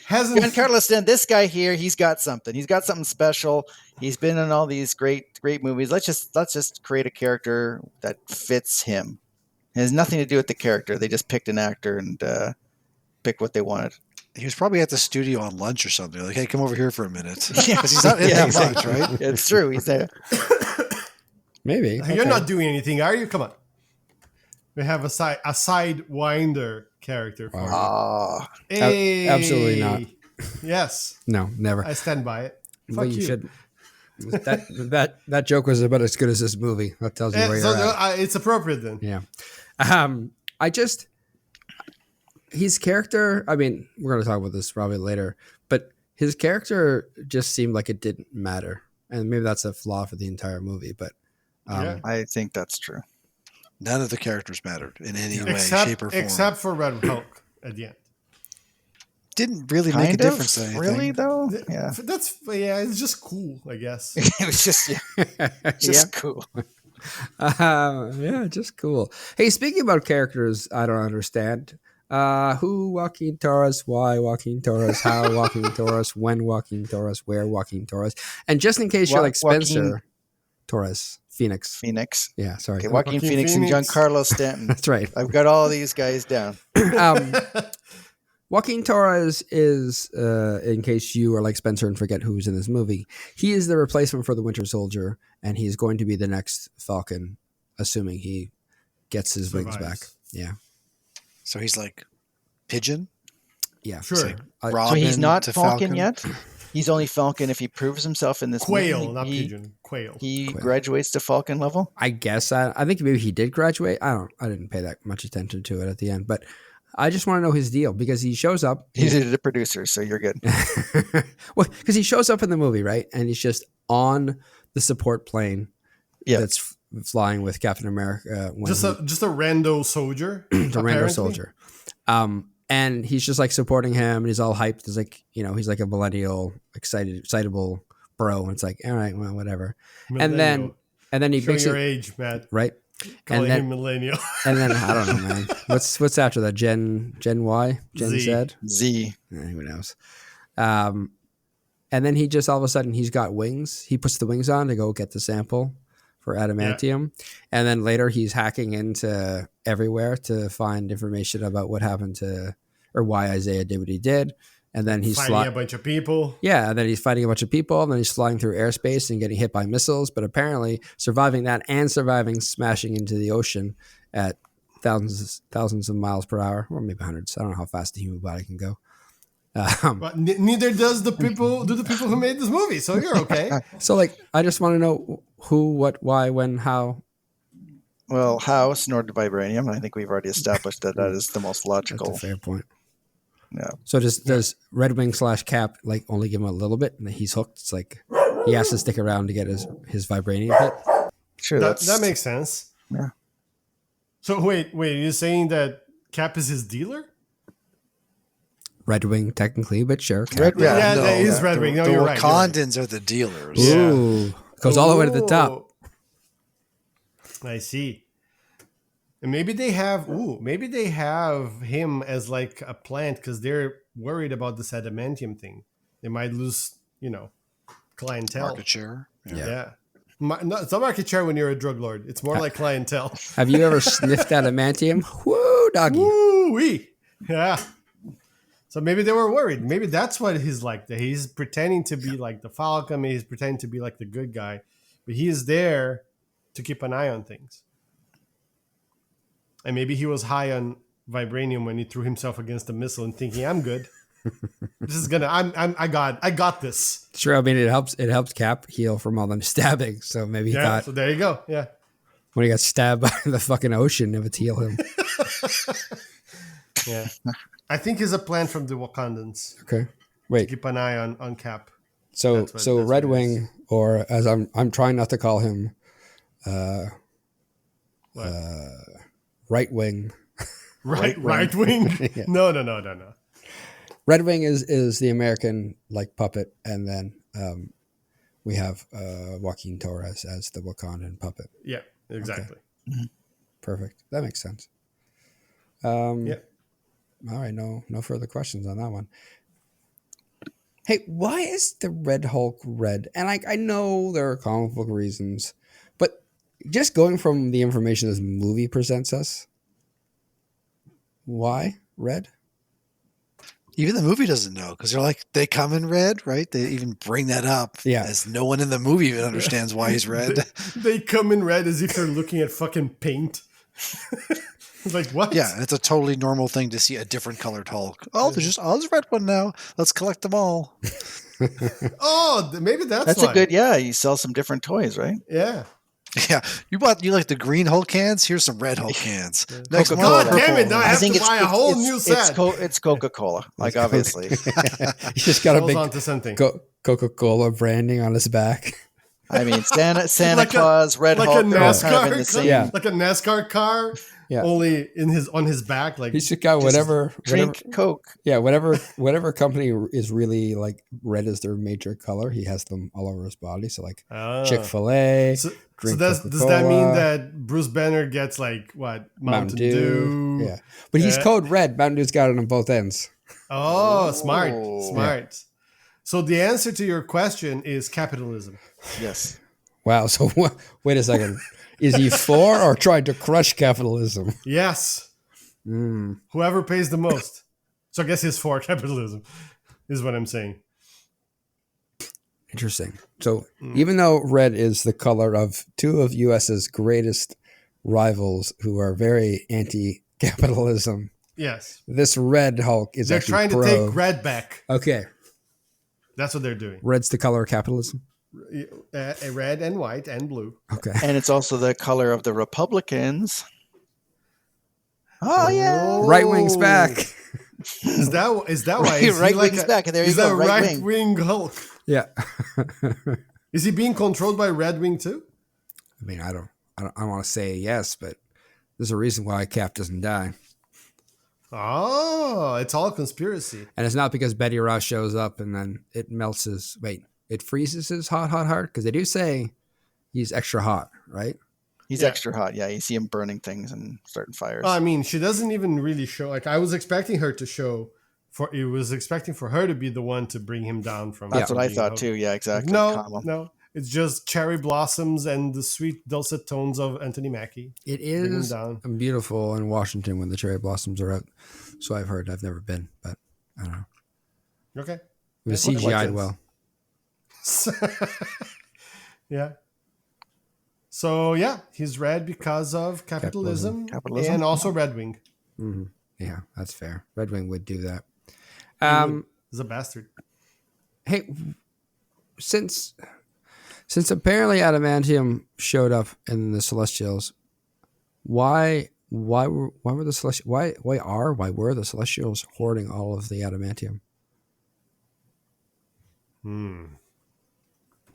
Giancarlo Stanton, this guy here, he's got something. He's got something special. He's been in all these great movies. Let's just create a character that fits him. It has nothing to do with the character. They just picked an actor and picked what they wanted. He was probably at the studio on lunch or something. Like, hey, come over here for a minute. Because he's not in that much, right? It's true. He's there. Maybe. You're not doing anything, are you? Come on. We have a Sidewinder character for you. Hey. Absolutely not. Yes. No, never. I stand by it. Fuck you. Shouldn't. That joke was about as good as this movie. That tells you where you're at. It's appropriate then. Yeah. His character, I mean, we're going to talk about this probably later, but his character just seemed like it didn't matter. And maybe that's a flaw for the entire movie, but I think that's true. None of the characters mattered in any way, shape, or form. Except for Red Hulk at the end. Didn't really make a difference to anything. Really, though? Yeah. It's just cool, I guess. It was just cool. Yeah, just cool. Hey, speaking about characters I don't understand, who Joaquin Torres, why Joaquin Torres, how Joaquin Torres, when Joaquin Torres, where Joaquin Torres, and just in case you're like Spencer Torres, Phoenix. Yeah, sorry. Okay, Joaquin Phoenix and Giancarlo Stanton. That's right. I've got all these guys down. Joaquin Torres is, in case you are like Spencer and forget who's in this movie, he is the replacement for the Winter Soldier, and he's going to be the next Falcon, assuming he gets his wings back. Yeah. So he's like Pigeon? Yeah. Sure. So he's not Falcon yet? He's only Falcon if he proves himself in this Quail, movie. not Pigeon. Quail. He graduates to Falcon level? I guess. I think maybe he did graduate. I didn't pay that much attention to it at the end, but I just want to know his deal because he shows up. He's the producer, so you're good. Well, because he shows up in the movie, right? And he's just on the support plane that's flying with Captain America. Just a rando soldier. A rando soldier. And he's just like supporting him and he's all hyped. He's like, he's like a millennial, excitable bro. And it's like, all right, well, whatever. Millennial. And then And then he Showing your basically age, Matt. right. Calling And then him millennial. and then I don't know, man. What's after that? Gen Y, Gen Z. Z. Who knows? And then he just all of a sudden he's got wings. He puts the wings on to go get the sample for adamantium, and then later he's hacking into everywhere to find information about what happened to or why Isaiah did what he did. And then he's fighting a bunch of people. Yeah, and then he's fighting a bunch of people, and then he's flying through airspace and getting hit by missiles, but apparently surviving that and surviving smashing into the ocean at thousands of miles per hour, or maybe hundreds. I don't know how fast the human body can go. But neither does the people who made this movie, so you're okay. So, like, I just want to know who, what, why, when, how. Well, how snorted vibranium. I think we've already established that is the most logical. That's a fair point. Yeah. So does Red Wing / Cap like only give him a little bit and then he's hooked? It's like he has to stick around to get his vibranium hit. Sure, that makes sense. Yeah. So wait, you're saying that Cap is his dealer? Red Wing, technically, but sure. Cap. Red, Yeah, that is Red Wing. No, the you're right. Wakandans are the dealers. Ooh, goes all the way to the top. I see. And maybe they have him as like a plant because they're worried about this adamantium thing. They might lose, clientele. Market share. Yeah. It's not market share when you're a drug lord. It's more like clientele. Have you ever sniffed adamantium? Woo, doggy. Woo-wee. Yeah. So maybe they were worried. Maybe that's what he's like. That he's pretending to be like the Falcon. Maybe he's pretending to be like the good guy. But he is there to keep an eye on things. And maybe he was high on vibranium when he threw himself against a missile and thinking, "I'm good. This is gonna. I got this." Sure. I mean, it helps Cap heal from all them stabbing. So maybe he thought. So there you go. Yeah. When he got stabbed by the fucking ocean, it would heal him. Yeah. I think he's a plan from the Wakandans. Okay. Wait. Keep an eye on Cap. So Red Wing, or as I'm trying not to call him, Right Wing. Right wing. Yeah. No. Red Wing is the American like puppet, and then we have Joaquin Torres as the Wakandan puppet. Yeah, exactly. Okay. Perfect. That makes sense. Yeah. All right. No further questions on that one. Hey, why is the Red Hulk red? And I know there are comic book reasons, but just going from the information this movie presents us, why red? Even the movie doesn't know because they're like, they come in red, right? They even bring that up. Yeah. As no one in the movie even understands why he's red. They come in red as if they're looking at fucking paint. Like, what? Yeah, it's a totally normal thing to see a different colored Hulk. Oh, there's a red one now. Let's collect them all. Oh, maybe that's a good, you sell some different toys, right? Yeah. Yeah, you like the green Hulk cans? Here's some red Hulk cans. Next one, God purple. damn it! Now I have to buy a whole new set. It's Coca-Cola, like obviously. You just got a big onto something. Coca-Cola branding on his back. I mean, Santa Claus, Red like Hulk, a NASCAR, in the same. like a NASCAR car. Yeah. Only on his back, like he's just got whatever Coke. Yeah, whatever company is really like red is their major color. He has them all over his body. So like Chick-fil-A. So does that mean that Bruce Banner gets like what Mountain Dew? Yeah, but he's code red. Mountain Dew's got it on both ends. Oh, smart. Yeah. So the answer to your question is capitalism. Yes. Wow. So wait a second. Is he for or trying to crush capitalism? Yes. Whoever pays the most. So I guess he's for capitalism, is what I'm saying. Interesting. So even though red is the color of two of US's greatest rivals who are very anti-capitalism, yes, this Red Hulk is they're actually trying to take red back. Okay. That's what they're doing. Red's the color of capitalism? Red and white and blue. Okay. And it's also the color of the Republicans. Oh yeah. Right wing's back. Is that why? Right wing's back. There you go. Right wing Hulk. Yeah. Is he being controlled by Red Wing too? I mean, I don't want to say yes, but there's a reason why Cap doesn't die. Oh, it's all conspiracy. And it's not because Betty Ross shows up and then it melts his it freezes his hot heart, because they do say he's extra hot, right? He's extra hot. Yeah, you see him burning things and starting fires. I mean, she doesn't even really show. Like, I was expecting her to show. It was expecting for her to be the one to bring him down from. That's what I thought too. Yeah, exactly. No, it's just cherry blossoms and the sweet dulcet tones of Anthony Mackie. It is beautiful in Washington when the cherry blossoms are out. So I've heard. I've never been, but I don't know. Okay, it was CGI'd well. Yeah. So yeah, he's red because of capitalism. And also Red Wing. Mm-hmm. Yeah, that's fair. Red Wing would do that. He's a bastard. Hey, since apparently adamantium showed up in the Celestials, why were the Celestials why were the Celestials hoarding all of the adamantium?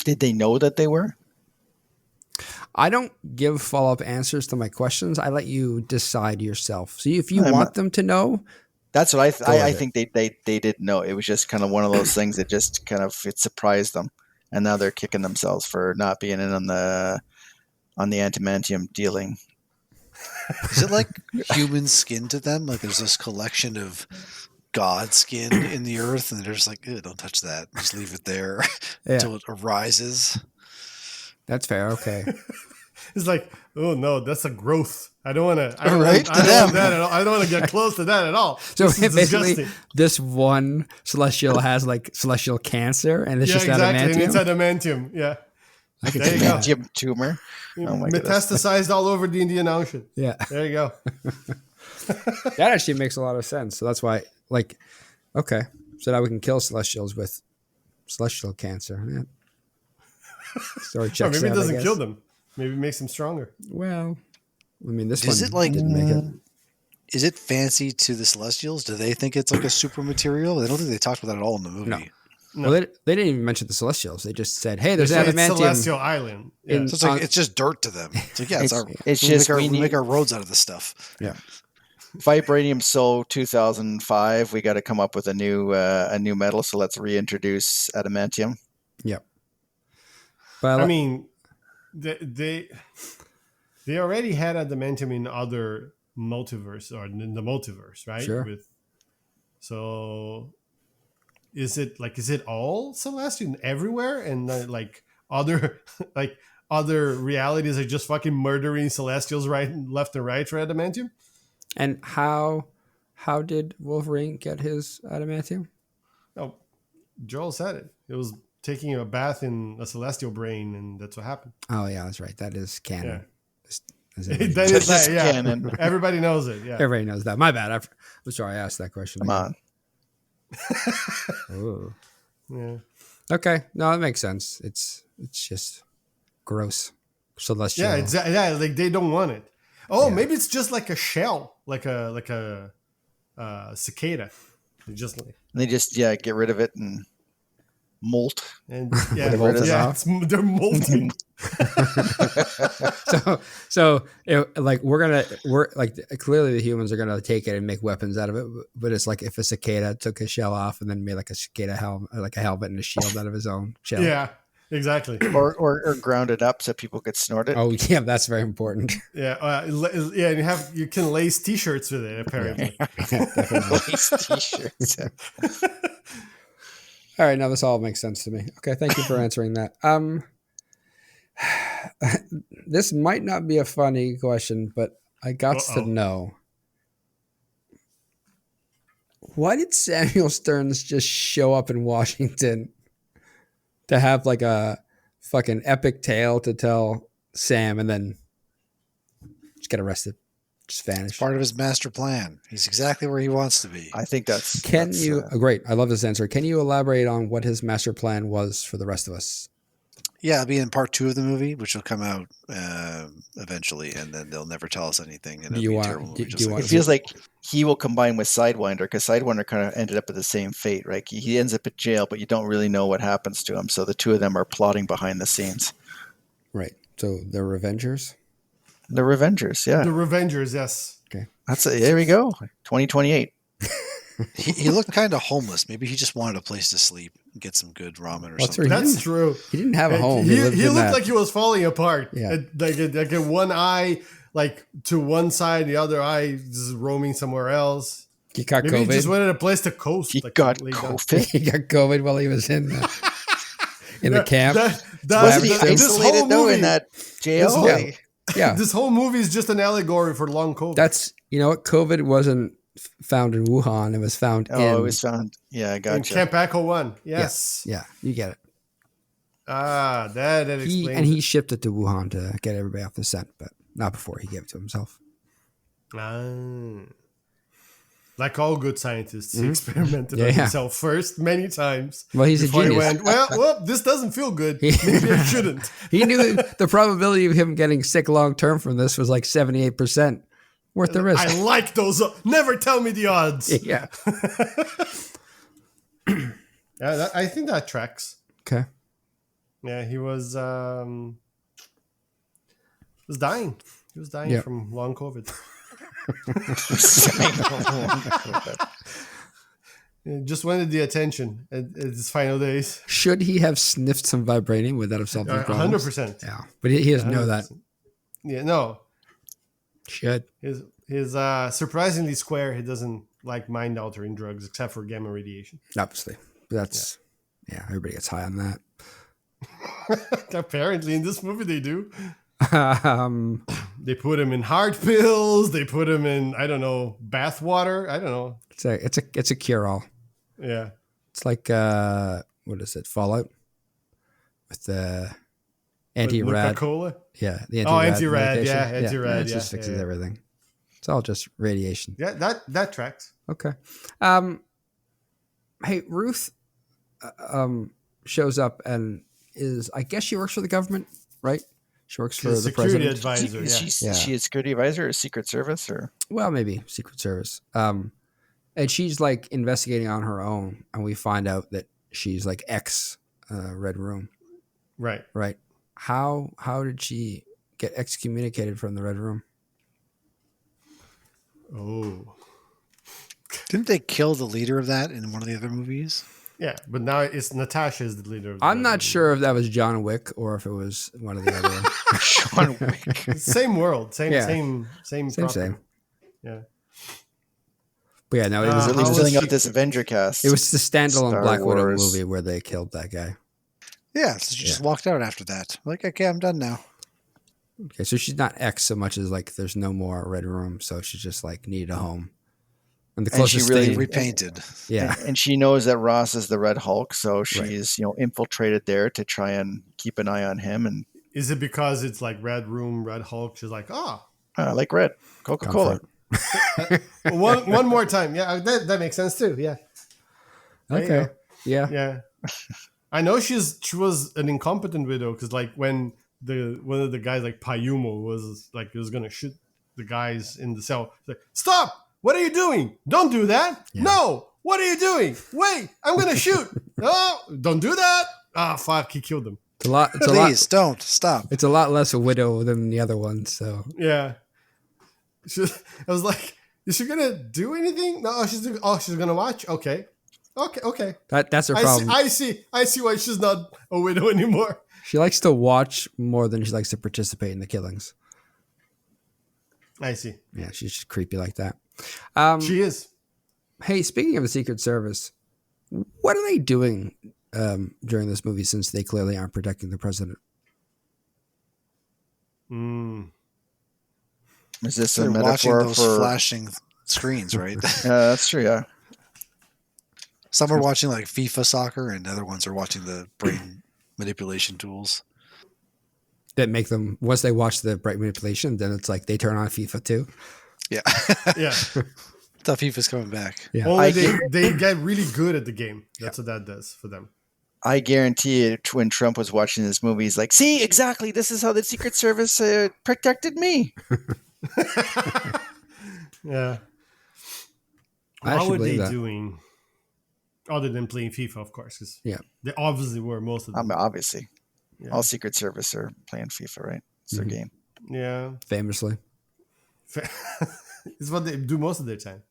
Did they know that they were? I don't give follow-up answers to my questions. I let you decide yourself. So if you want them to know, that's what I think they didn't know. It was just kind of one of those things that just kind of it surprised them, and now they're kicking themselves for not being in on the adamantium dealing. Is it like human skin to them? Like there's this collection of God skin in the earth, and they're just like, don't touch that. Just leave it there until it arises. That's fair. Okay. It's like, oh no, that's a growth. I don't want to. I don't want to get close to that at all. So basically, this one celestial has like celestial cancer, and it's just adamantium. And it's adamantium. Yeah. There you go. Tumor. Oh my metastasized all over the Indian Ocean. Yeah. There you go. That actually makes a lot of sense. So that's why, okay, so now we can kill celestials with celestial cancer. Yeah. Story checks maybe it out, doesn't kill them. Maybe it makes them stronger. Well, I mean, this is one didn't make it. Is it fancy to the Celestials? Do they think it's like a super material? I don't think they talked about that at all in the movie. No. Well, they didn't even mention the Celestials. They just said, "Hey, there's adamantium." It's Celestial Island. Yeah. So it's just dirt to them. It's like, we make our roads out of this stuff. Yeah. Vibranium Soul 2005. We got to come up with a new metal. So let's reintroduce adamantium. Yep. But I mean, they already had adamantium in other multiverse or in the multiverse, right? Sure. So is it all Celestial everywhere, and other other realities are just fucking murdering Celestials left and right for adamantium? And how did Wolverine get his adamantium? Oh, Joel said it. It was taking a bath in a celestial brain, and that's what happened. Oh yeah, that's right. That is canon. Yeah. That is canon. Everybody knows it. Yeah, everybody knows that. My bad. I'm sorry I asked that question. Come on. Oh. Yeah. Okay. No, that makes sense. It's just gross. Celestial. Yeah. Exactly. Yeah. Like they don't want it. Oh, maybe it's just like a shell, like a cicada. They just get rid of it and molt. And they're molting. so we're clearly the humans are gonna take it and make weapons out of it, but it's like if a cicada took his shell off and then made like a cicada helmet, like a helmet and a shield out of his own shell. Yeah, exactly. Or ground it up so people could snort it. Oh yeah, that's very important. Yeah, you can lace T-shirts with it apparently. Lace T-shirts. All right, now this all makes sense to me. Okay, thank you for answering that. This might not be a funny question, but I got to know. Why did Samuel Stearns just show up in Washington to have like a fucking epic tale to tell Sam and then just get arrested? Just vanish. It's part of his master plan. He's exactly where he wants to be. I think that's... Great. I love this answer. Can you elaborate on what his master plan was for the rest of us? Yeah, it'll be in part 2 of the movie, which will come out eventually, and then they'll never tell us anything. And it feels like he will combine with Sidewinder, because Sidewinder kind of ended up with the same fate, right? He ends up in jail, but you don't really know what happens to him. So the two of them are plotting behind the scenes. Right. So they're Revengers? The Revengers, yeah. The Revengers, yes. Okay. There we go. 2028. He looked kind of homeless. Maybe he just wanted a place to sleep. get some good ramen or Well, something. That's true. He didn't have a home. He lived in looked that. like he was falling apart. Yeah. Like one eye, like to one side, the other eye just roaming somewhere else. He got Maybe COVID. he just wanted a place to coast. He like, got lay down. COVID. He got COVID while he was in the camp. Was he This whole isolated though in that jail? Yeah. This whole movie is just an allegory for long COVID. That's, you know what? COVID wasn't found in Wuhan. It was found in. Oh, it was found. Yeah, I in gotcha. Camp Echo 1. Yes. Yeah, you get it. That explains. And he shipped it to Wuhan to get everybody off the scent, but not before he gave it to himself. Like all good scientists, he experimented on himself first many times. Well, he's a genius. He went, well, this doesn't feel good. Maybe I shouldn't. He knew the probability of him getting sick long term from this was like 78%. Worth the risk. I like those. Never tell me the odds. Yeah. Yeah, I think that tracks. Okay. Yeah, he was dying. He was dying from long COVID. He just wanted the attention at his final days. Should he have sniffed some vibranium? Would that have solved his problems? 100%. Yeah, but he doesn't know that. Yeah, no. Should. His surprisingly square. He doesn't like mind-altering drugs except for gamma radiation. Obviously. That's, everybody gets high on that. Apparently, in this movie, they do. They put him in heart pills. They put him in, I don't know, bath water. I don't know. It's a cure-all. Yeah. It's like what is it? Fallout with the anti-rad. Cola. Yeah, the anti-rad. medication. Anti-rad. It just fixes everything. It's all just radiation. Yeah, that tracks. Okay. Hey, Ruth shows up and I guess she works for the government, right? She works for the president. Advisor. Is she a security advisor or Secret Service or? Well, maybe Secret Service. And she's like investigating on her own, and we find out that she's like ex Red Room. Right. Right. How did she get excommunicated from the Red Room? Oh. Didn't they kill the leader of that in one of the other movies? Yeah, but now it's Natasha is the leader of the I'm not sure if that was John Wick or if it was one of the other. John Wick. Same world, same. Yeah. But yeah, no, it He's was at least filling out this Avenger cast. It was the standalone Star Black Widow Wars. movie where they killed that guy. Yeah, so she just walked out after that. Like, okay, I'm done now. Okay, so she's not ex so much as like there's no more Red Room, so she just like needed a home. And the closest she really thing, repainted. Yeah, and she knows that Ross is the Red Hulk, so she's infiltrated there to try and keep an eye on him. And is it because it's like Red Room, Red Hulk? She's like, I like red Coca-Cola. one more time. Yeah, that makes sense too. Yeah. Okay. Yeah. I know she was an incompetent widow because like when one of the guys like Payumo was like he was gonna shoot the guys in the cell. Like, stop! What are you doing? Don't do that! Yeah. No! What are you doing? Wait! I'm gonna shoot! No! Don't do that! Ah, fuck! He killed him. Please don't stop. It's a lot less a widow than the other one. So yeah. I was like, is she gonna do anything? No, she's gonna watch. Okay. That's her problem. I see why she's not a widow anymore. She likes to watch more than she likes to participate in the killings. I see. Yeah, she's just creepy like that. She is. Hey, speaking of the Secret Service, what are they doing during this movie since they clearly aren't protecting the president? Is this They're a metaphor watching those for flashing screens, right? That's true. Yeah. Some are watching like FIFA soccer, and other ones are watching the brain manipulation tools that make them. Once they watch the brain manipulation, then it's like they turn on FIFA too. Yeah. Yeah. Thought FIFA's coming back. Yeah. Only they get really good at the game. That's what that does for them. I guarantee it. When Trump was watching this movie, he's like, "See, exactly. This is how the Secret Service protected me." Yeah. How were they doing? Other than playing FIFA, of course, because they obviously were most of them. Obviously, all Secret Service are playing FIFA, right? It's their game. Yeah, famously. It's what they do most of their time.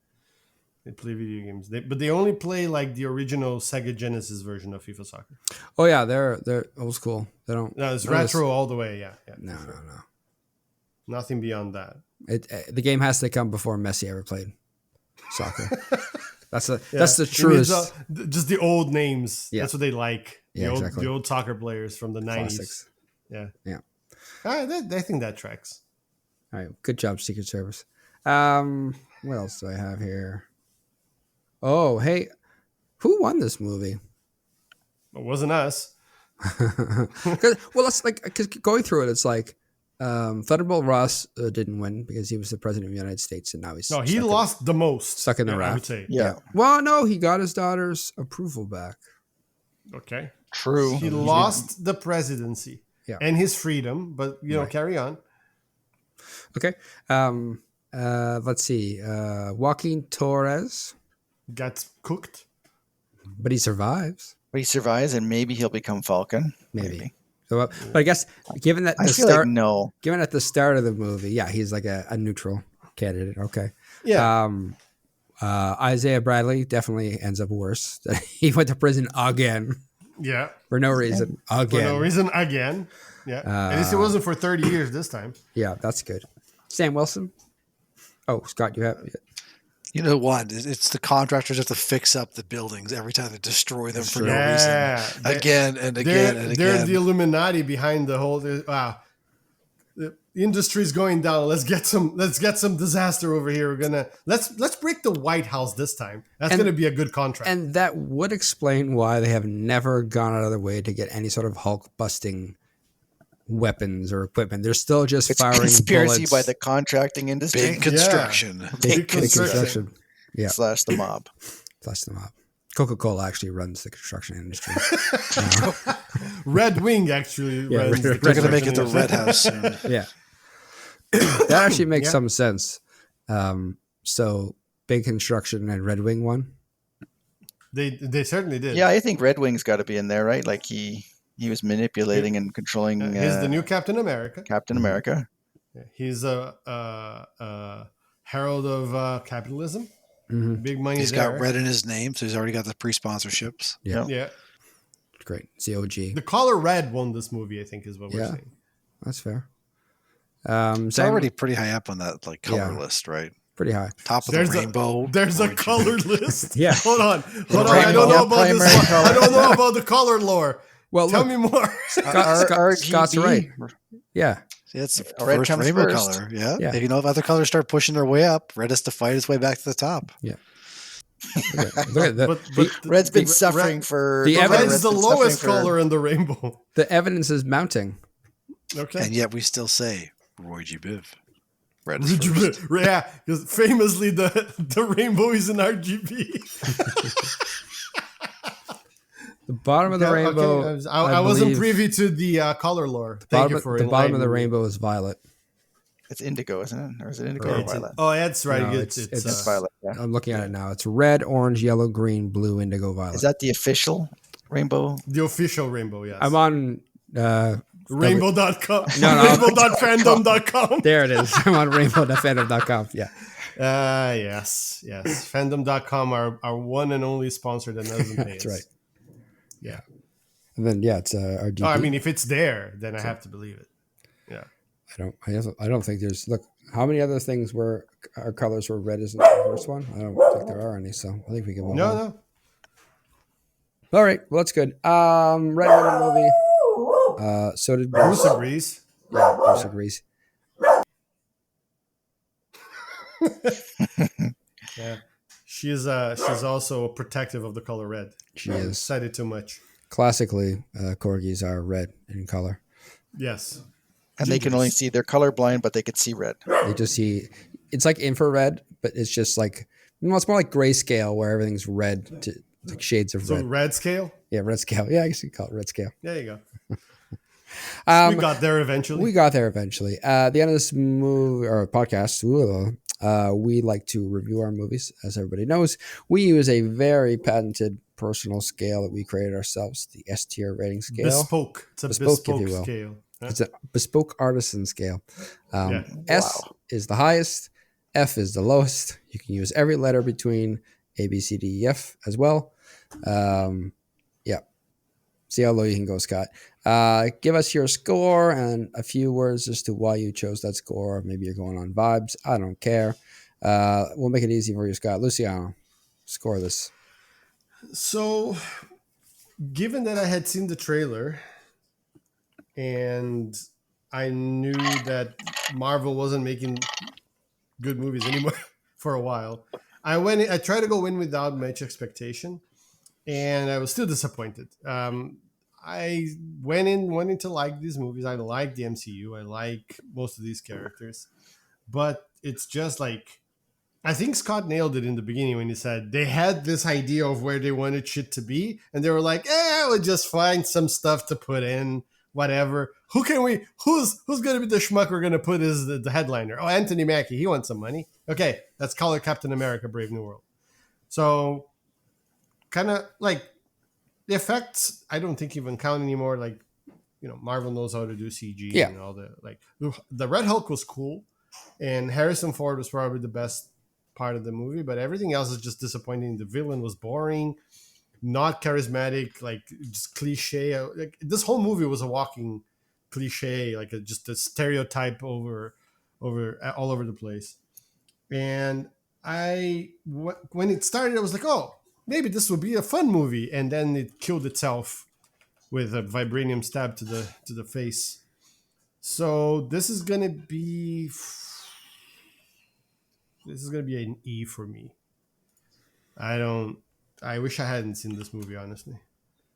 They play video games, but they only play like the original Sega Genesis version of FIFA Soccer. Oh yeah, they're old school. They don't. No, it's retro all the way. Yeah. No. Nothing beyond that. The game has to come before Messi ever played soccer. That's the truest. Just the old names. Yeah. That's what they like. Exactly. The old soccer players from the 90s. Classics. Yeah. I think that tracks. All right, good job, Secret Service. What else do I have here? Oh, hey, who won this movie? It wasn't us. Because going through it, it's like Thunderbolt Ross didn't win because he was the president of the United States, and now he lost the most. Stuck in the raft. I would say. Yeah. Well, no, he got his daughter's approval back. Okay. True. He lost the presidency and his freedom, but carry on. Okay. Let's see. Joaquin Torres Gets cooked, but he survives. But he survives, and maybe he'll become Falcon. Maybe. So, but I guess given that given at the start of the movie, he's like a neutral candidate. Okay. Yeah. Isaiah Bradley definitely ends up worse. He went to prison again. Yeah. For no reason. Again. Yeah. At least it wasn't for 30 years this time. Yeah, that's good. Sam Wilson. Oh, Scott, you have. You know what? It's the contractors have to fix up the buildings every time they destroy them for no reason. Again and again and again. They're the Illuminati behind the whole. The industry's going down. Let's get some disaster over here. Let's break the White House this time. That's gonna be a good contract. And that would explain why they have never gone out of their way to get any sort of Hulk busting weapons or equipment. They're still just firing conspiracy bullets. by the contracting industry. Big construction. Big construction. Yeah. Slash the mob. Coca-Cola actually runs the construction industry. Red Wing actually runs the They're going to make it the Red House soon. Yeah. That actually makes some sense. So big construction and Red Wing won. They certainly did. Yeah, I think Red Wing's got to be in there, right? Like he was manipulating and controlling. He's the new Captain America. Captain America. Yeah, he's a herald of capitalism. Mm-hmm. Big money. He's got red in his name, so he's already got the pre-sponsorships. Yeah. Great. It's the OG. The color red won this movie, I think, is what we're saying. That's fair. It's already pretty high up on that color list, right? Pretty high. Top of the rainbow. There's a color list. Yeah. Hold on. I don't know about this. I don't know about the color lore. Well, tell me more. Scott's right. Yeah. It's the first rainbow color. Yeah. If other colors start pushing their way up, red has to fight its way back to the top. Yeah. Red's been suffering for. The red's the lowest color in the rainbow. The evidence is mounting. Okay. And yet we still say Roy G. Biv. Red is first. Yeah, because famously the rainbow is in RGB. The bottom of the rainbow. Okay. I wasn't privy to the color lore. Thank you for the bottom of the rainbow is violet. It's indigo, isn't it? Or is it indigo or violet? That's right. No, it's violet. Yeah. I'm looking at it now. It's red, orange, yellow, green, blue, indigo, violet. Is that the official rainbow? The official rainbow, yes. I'm on rainbow.com. Rainbow.fandom.com. There it is. I'm on rainbow.fandom.com. Yeah. Yes. Fandom.com, our one and only sponsor that doesn't pay us. That's right. Yeah. And then it's our DP. Oh, I mean, if it's there, then I have to believe it. Yeah. I don't think there's. Look, how many other things where our colors were red isn't the first one? I don't think there are any. So I think we can move on. No. All right. Well, that's good. Red Ribbon movie. So did Bruce agrees. Yeah, Bruce agrees. Yeah. She's also protective of the color red. She is. Said it too much. Classically, corgis are red in color. Yes. And they can only see, they're colorblind, but they could see red. They just see, it's like infrared, but it's just like, it's more like grayscale where everything's red, like shades of red. So red scale? Yeah, red scale. Yeah, I guess you call it red scale. There you go. We got there eventually. At the end of this movie or podcast, we like to review our movies. As everybody knows, we use a very patented personal scale that we created ourselves, the S tier rating scale. Bespoke. It's a bespoke if you will. scale. Huh? It's a bespoke artisan scale. S is the highest. F is the lowest. You can use every letter between A, B, C, D, E, F as well. Yeah. See how low you can go, Scott. Give us your score and a few words as to why you chose that score. Maybe you're going on vibes. I don't care. We'll make it easy for you, Scott. Luciano, score this. So, given that I had seen the trailer and I knew that Marvel wasn't making good movies anymore for a while, I tried to go in without much expectation, and I was still disappointed. I went in to like these movies. I like the MCU. I like most of these characters, but it's just like I think Scott nailed it in the beginning when he said they had this idea of where they wanted shit to be, and they were like, we'll just find some stuff to put in, whatever. Who's gonna be the schmuck we're gonna put as the headliner? Oh, Anthony Mackie, he wants some money. Okay, let's call it Captain America: Brave New World. So kind of like the effects, I don't think even count anymore. Like, Marvel knows how to do CG and all the the Red Hulk was cool, and Harrison Ford was probably the best part of the movie, but everything else is just disappointing. The villain was boring, not charismatic, like just cliche. Like this whole movie was a walking cliche, like just a stereotype over all over the place. And when it started, I was like, oh, maybe this would be a fun movie, and then it killed itself with a vibranium stab to the face. So this is gonna be an E for me. I wish I hadn't seen this movie, honestly.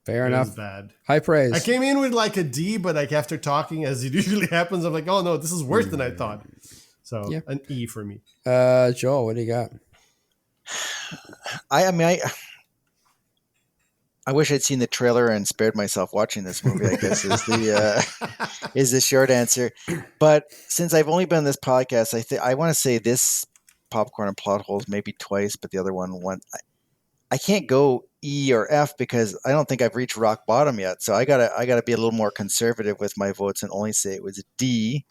Fair enough. It was bad. High praise. I came in with like a D, but like after talking, as it usually happens, I'm like, oh no, this is worse than I thought. So an E for me. Joel, what do you got? I wish I'd seen the trailer and spared myself watching this movie, I guess is the short answer. But since I've only been on this podcast, I want to say this Popcorn and Plot Holes maybe twice, but the other one once. I can't go E or F because I don't think I've reached rock bottom yet. So I gotta be a little more conservative with my votes and only say it was a D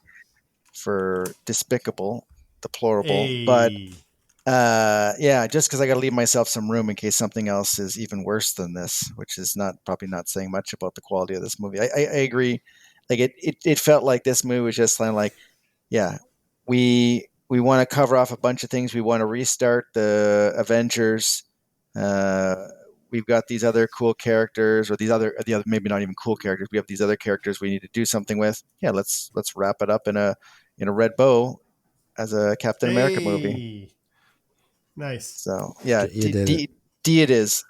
for despicable, deplorable. Hey. But just because I got to leave myself some room in case something else is even worse than this, which is probably not saying much about the quality of this movie. I agree. Like it felt like this movie was just like, we want to cover off a bunch of things. We want to restart the Avengers. We've got these other cool characters, or the other maybe not even cool characters. We have these other characters we need to do something with. Yeah, let's wrap it up in a red bow as a Captain America movie. Nice. So yeah, D it is.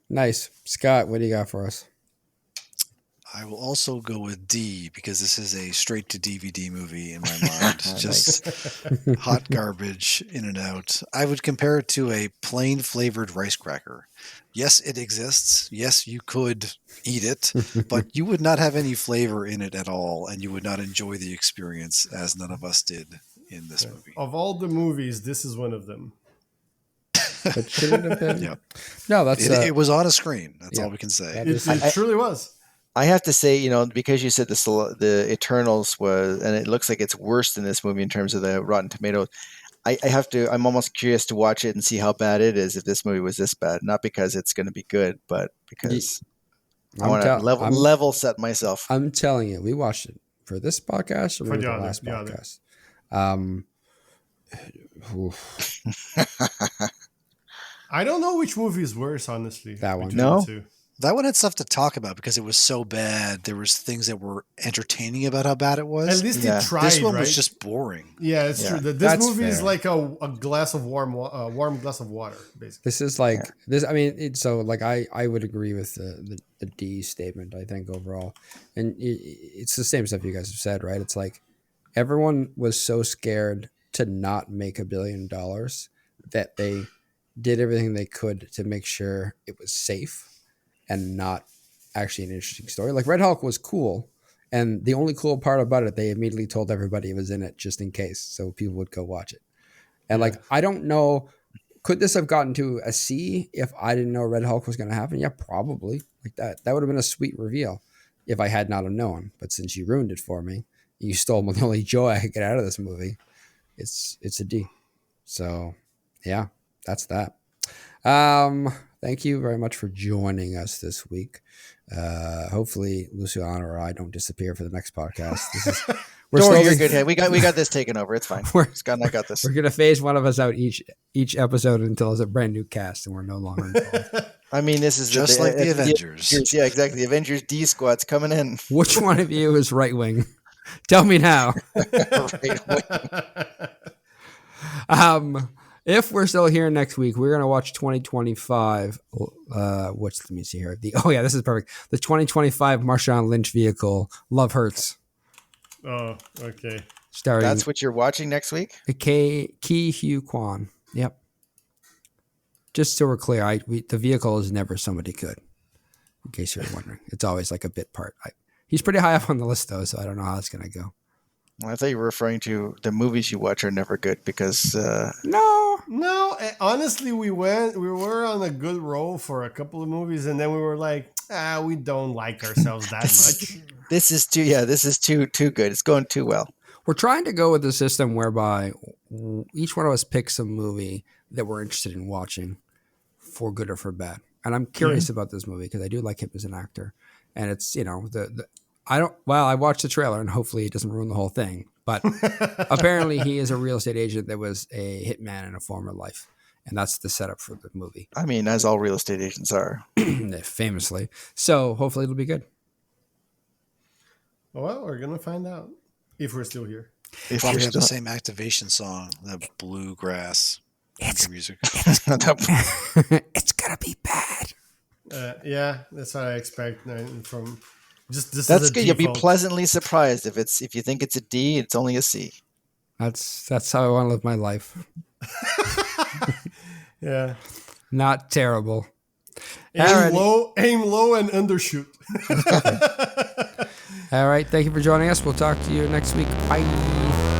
Nice. Scott, what do you got for us? I will also go with D because this is a straight to DVD movie in my mind. Just hot garbage in and out. I would compare it to a plain flavored rice cracker. Yes, it exists. Yes, you could eat it, but you would not have any flavor in it at all, and you would not enjoy the experience as none of us did in this movie. Of all the movies, this is one of them. It shouldn't have been. Yep. No, that's it was on a screen. That's all we can say. It truly was. I have to say, because you said the Eternals was, and it looks like it's worse than this movie in terms of the Rotten Tomatoes. I'm almost curious to watch it and see how bad it is if this movie was this bad. Not because it's going to be good, but because I want to level set myself. I'm telling you, we watched it for this podcast or maybe the last podcast. I don't know which movie is worse, honestly. That one. No? That one had stuff to talk about because it was so bad. There was things that were entertaining about how bad it was. At least they tried. This one was just boring. Yeah, it's true. This movie is like a glass of warm glass of water, basically. This is like this. I mean, I would agree with the D statement. I think overall, and it's the same stuff you guys have said, right? It's like everyone was so scared to not make $1 billion that they did everything they could to make sure it was safe and not actually an interesting story. Like Red Hulk was cool, and the only cool part about it, they immediately told everybody it was in it just in case, so people would go watch it. And I don't know, could this have gotten to a C if I didn't know Red Hulk was going to happen? Yeah, probably. Like that would have been a sweet reveal if I had not have known. But since you ruined it for me, you stole the only joy I could get out of this movie. It's a D. So yeah, that's that. Thank you very much for joining us this week. Hopefully Luciano or I don't disappear for the next podcast. You're good. Hey, we got this taken over. It's fine. Scott and I got this. We're gonna phase one of us out each episode until it's a brand new cast and we're no longer involved. I mean, this is just like the Avengers. Yeah, exactly. The Avengers D squad's coming in. Which one of you is right wing? Tell me now. If we're still here next week, we're gonna watch 2025. Let me see here. This is perfect. The 2025 Marshawn Lynch vehicle, Love Hurts. Oh, okay. That's what you're watching next week? Ki Hugh Kwan. Yep. Just so we're clear, the vehicle is never somebody good. In case you're wondering, it's always like a bit part. He's pretty high up on the list though, so I don't know how it's gonna go. Well, I thought you were referring to the movies you watch are never good because no. Honestly, we were on a good roll for a couple of movies, and then we were like, we don't like ourselves that much. This is too good. It's going too well. We're trying to go with a system whereby each one of us picks a movie that we're interested in watching, for good or for bad. And I'm curious about this movie because I do like him as an actor, and it's I watched the trailer and hopefully it doesn't ruin the whole thing. But apparently he is a real estate agent that was a hitman in a former life. And that's the setup for the movie. I mean, as all real estate agents are. Famously. So hopefully it'll be good. Well, we're going to find out if we're still here. If we have the same activation song, the bluegrass music. It's going to be bad. Yeah, that's what I expect from... That's good. You'll be pleasantly surprised if you think it's a D. It's only a C. That's how I want to live my life. Yeah, not terrible. Aim low and undershoot. All right. Thank you for joining us. We'll talk to you next week. Bye.